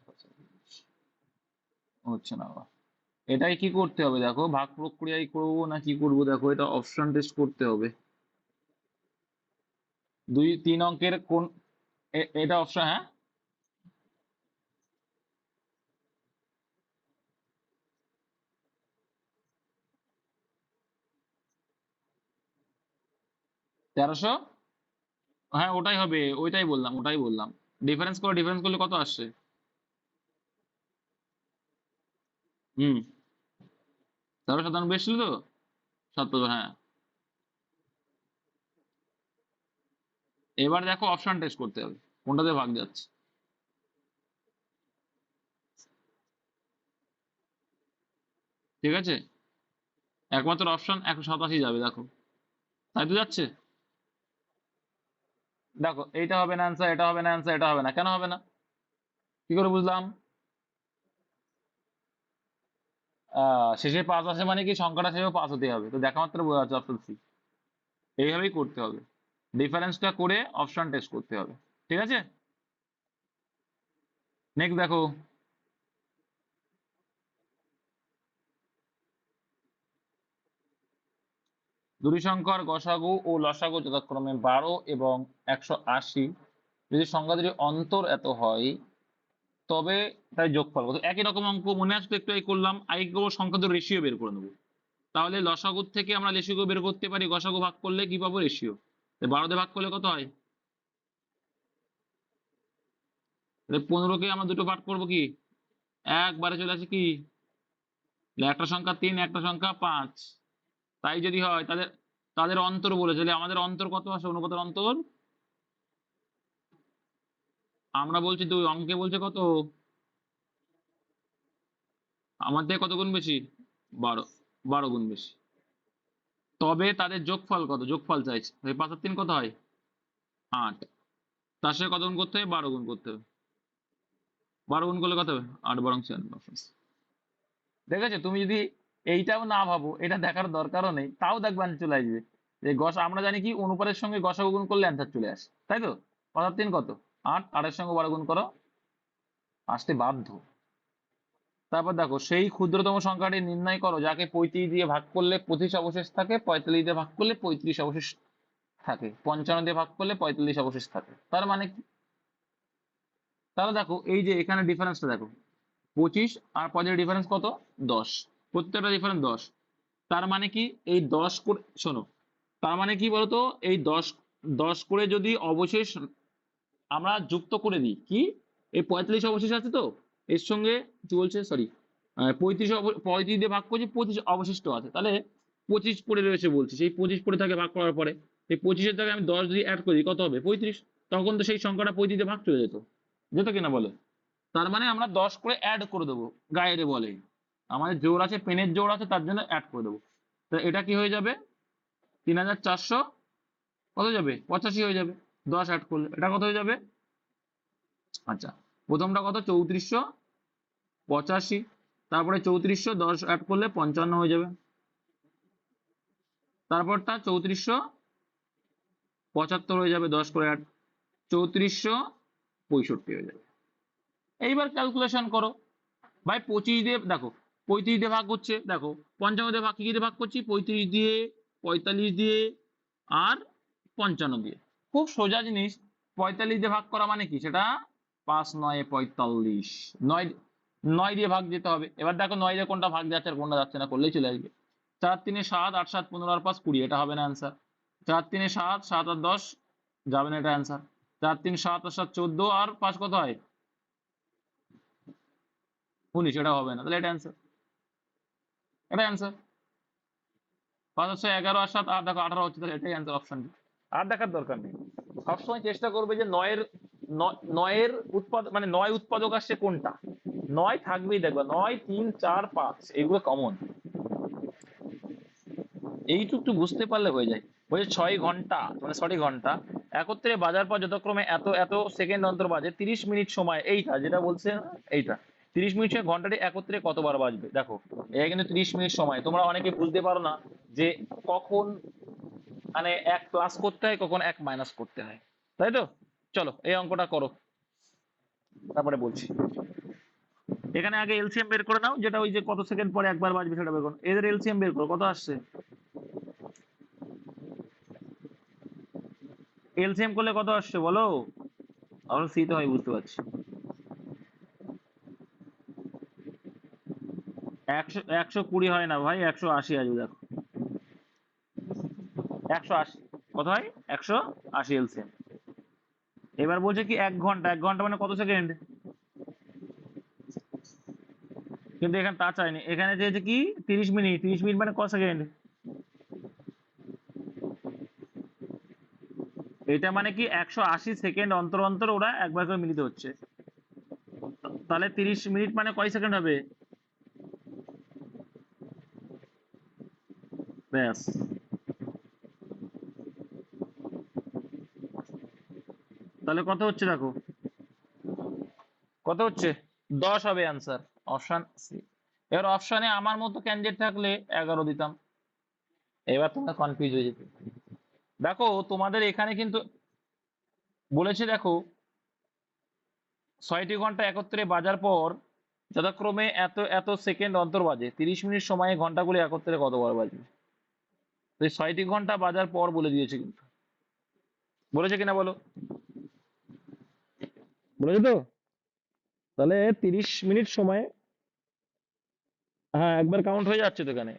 হচ্ছে না বাবা। এটাই কি করতে হবে, দেখো ভাগ প্রক্রিয়ায় করবো না কি করবো, দেখো এটা অপশন টেস্ট করতে হবে, 2 3 অঙ্কের কোন, এটা অপশন, হ্যাঁ, 1300, হ্যাঁ ওটাই হবে, ওইটাই বললাম, ওটাই বললাম, ডিফারেন্স করো, ডিফারেন্স করলে কত আসছে, হুম, 1397 এসেছিল তো, 7, হ্যাঁ। এবার দেখো অপশন টেস্ট করতে হবে, কোনটাতে ভাগ যাচ্ছে, ঠিক আছে, একমাত্র অপশন 187 যাবে, দেখো, তাই তো যাচ্ছে, দেখো এইটা হবে না অ্যান্সার, এটা হবে না অ্যান্সার, এটা হবে না, কেন হবে না, কি করে বুঝলাম, শেষে 5 আসে মানে কি সংখ্যাটা শেষেও 5 হতে হবে, তো দেখা মাত্র বোঝা যাচ্ছে অপশন সি, এইভাবেই করতে হবে, ডিফারেন্সটা করে অপশন টেস্ট করতে হবে, ঠিক আছে। নেক্সট দেখো, দুটি সংখ্যার গসাগু ও লসাগু যথাক্রমে 12 এবং 180, যদি সংখ্যা দুটির অন্তর এত হয় তবে তাই যোগফল কত। একই রকম অঙ্ক মনে আছে তো, একটু এই করলাম, আগে করবো সংখ্যা দুটোর রেশিও বের করে নেবো। তাহলে লসাগু থেকে আমরা রেশিও বের করতে পারি, গসাগু ভাগ করলে কি পাবো, রেশিও। 12 দিয়ে ভাগ করলে কত হয়, 15কে আমরা দুটো ভাগ করবো কি একবারে চলে আসে কি, একটা সংখ্যা 3 একটা সংখ্যা 5, তাই যদি হয় তাদের তাদের অন্তর বলেছে, তাহলে আমাদের অন্তর কত আসে, অনুপাতের অন্তর আমরা বলছি 2, অঙ্কে বলছে কত, আমার থেকে কত গুণ বেশি, 12, 12 গুণ বেশি। তবে তাদের যোগফল কত, যোগফল চাইছে, 5 আর 3 কত হয় 8, তার সাথে কত গুণ করতে হবে, 12 গুণ করতে হবে। 12 গুণ করলে কত হবে 8 বরং 4। দেখেছো, তুমি যদি এইটাও না ভাবো, এটা দেখার দরকারও নেই, তাও দেখবে answer চলে আসবে। যে আমরা জানি কি অনুপাতের সঙ্গে গসাগু গুণ করলে অ্যান্সার চলে আসে, তাই তো। 5 আর 3 কত 8, 8 এর সঙ্গে 12 গুণ করো, আসতে বাধ্য। তারপর দেখো, সেই ক্ষুদ্রতম সংখ্যাটি নির্ণয় করো যাকে 35 দিয়ে ভাগ করলে 25 অবশেষ থাকে, 45 দিয়ে ভাগ করলে 35 অবশেষ থাকে, 55 দিয়ে ভাগ করলে 45 অবশেষ থাকে। তার মানে কি, তাহলে দেখো এই যে এখানে ডিফারেন্সটা দেখো, 25 আর 5 এর ডিফারেন্স কত, 10, প্রত্যেকটা ডিফারেন্স 10। তার মানে কি এই 10 করে, শোনো, তার মানে কি বলতো, এই 10 10 করে যদি অবশেষ আমরা যুক্ত করে দিই, কি এই 45 অবশেষ আছে তো, এর সঙ্গে কি বলছে, সরি, 35 দিয়ে ভাগ করছি, 25 অবশিষ্ট আছে, তাহলে 25 পড়ে রয়েছে বলছি, সেই 25 পড়ে থাকে ভাগ করার পরে, সেই 25-এর জায়গায় আমি 10 যদি অ্যাড করি কত হবে 35, তখন তো সেই সংখ্যাটা 35 দিয়ে ভাগ চলে যেত, যেত কিনা বলে। তার মানে আমরা 10 করে অ্যাড করে দেবো, গায়েরে বলে আমাদের জোর আছে, পেনের জোর আছে, তার জন্য অ্যাড করে দেবো। তো এটা কি হয়ে যাবে, 3400 কত যাবে 85 হয়ে যাবে, 10 অ্যাড করলে এটা কত হয়ে যাবে, আচ্ছা প্রথমটা কত 3485, তারপরে 3410 অ্যাড করলে 55 হয়ে যাবে, তারপরটা 3475 হয়ে যাবে, 10 করে অ্যাড 3465 হয়ে যাবে। এইবার ক্যালকুলেশন করো ভাই, 25 দিয়ে দেখো, 35 দিয়ে ভাগ হচ্ছে, দেখো 55 দিয়ে ভাগ, কি দিয়ে ভাগ করছি, 35 দিয়ে, 45 দিয়ে আর 55 দিয়ে। খুব সোজা জিনিস, 45 দিয়ে ভাগ করা মানে কি, সেটা 5 9 45, 9 9 দিয়ে ভাগ দিতে হবে। এবার দেখো 9 দিয়ে কোনটা ভাগ যাচ্ছে আর কোনটা যাচ্ছে না, করলেই চলে আসবে। 4 3 7, 8 7 15 আর 5 20, এটা হবে না অ্যান্সার। 4 3 7, 7 আর 10 যাবে না, এটা অ্যান্সার। 4 3 7 আর 7 14 আর 5 কত হয় 19, এটা হবে না, তাহলে এটা অ্যান্সার, এটা অ্যান্সার। 5 আর 6 11 আর 7 আর দেখো 18 হচ্ছে, তাহলে এটাই অ্যান্সার, অপশন ডি। আর দেখার দরকার নেই, সবসময় চেষ্টা করবে যে নয়ের উৎপাদক, মানে 9 উৎপাদক আসছে কোনটা, 9 থাকবেই, দেখবা 9 3 4 5 এগুলো কমন, এইটুকু বুঝতে পারলে হয়ে যায়। বলছে 6 ঘন্টা, মানে সরি ঘন্টা একত্রে বাজার পর যথাক্রমে এত এত সেকেন্ড অন্তর বাজে, 30 মিনিট সময়, এইটা যেটা বলছে না, এইটা 30 মিনিট সময় ঘন্টাটি একত্রে কতবার বাজবে। দেখো এটা কিন্তু 30 মিনিট সময়, তোমরা অনেকে বুঝতে পারো না যে কখন মানে এক প্লাস করতে হয়, কখন এক মাইনাস করতে হয়, তাই তো। চলো এই অঙ্কটা করো, তারপরে বলছি। এখানে আগে এলসিএম বের করে নাও, যেটা ওই যে কত সেকেন্ড পরে একবার বাজবে সেটা বের করো, এদের এলসিএম বের করো, কত আসছে, এলসিএম করলে কত আসছে বলো, আমরা সি তো হয় বুঝতে পারছি, 120 হয় না ভাই, 180 আসবে, দেখো 180 কত হয়, 180 এলসিএম। এবার বলছে কি 1 ঘন্টা, 1 ঘন্টা মানে কত সেকেন্ড, কিন্তু এখানে তা চাইনি, এখানে চেয়েছে কি 30 মিনিট, 30 মিনিট মানে কত সেকেন্ড, এটা মানে কি 180 সেকেন্ড অন্তর অন্তর ওরা একবার করে মিলিত হচ্ছে, তাহলে 30 মিনিট মানে কয় সেকেন্ড হবে, ব্যাস। তাহলে কত হচ্ছে দেখো, কত হচ্ছে 10 হবে অ্যান্সার, অপশন সি। এবার অপশনে আমার মতো ক্যান্ডিডেট থাকলে 11 দিতাম, এবার তোমরা কনফিউজ হয়ে যেতে। দেখো তোমাদের এখানে কিন্তু বলেছে, দেখো 6টি ঘন্টা একত্রে বাজার পর যথাক্রমে এত এত সেকেন্ড অন্তর বাজে, 30 মিনিট সময়ে ঘন্টাগুলি একত্রে কতবার বাজবে। তো এই 6টি ঘন্টা বাজার পর বলে দিয়েছে, কিন্তু বলেছে কিনা বলো, বলেছে তো? তাহলে 30 মিনিট সময়, হ্যাঁ একবার কাউন্ট হয়ে যাচ্ছে তো এখানে।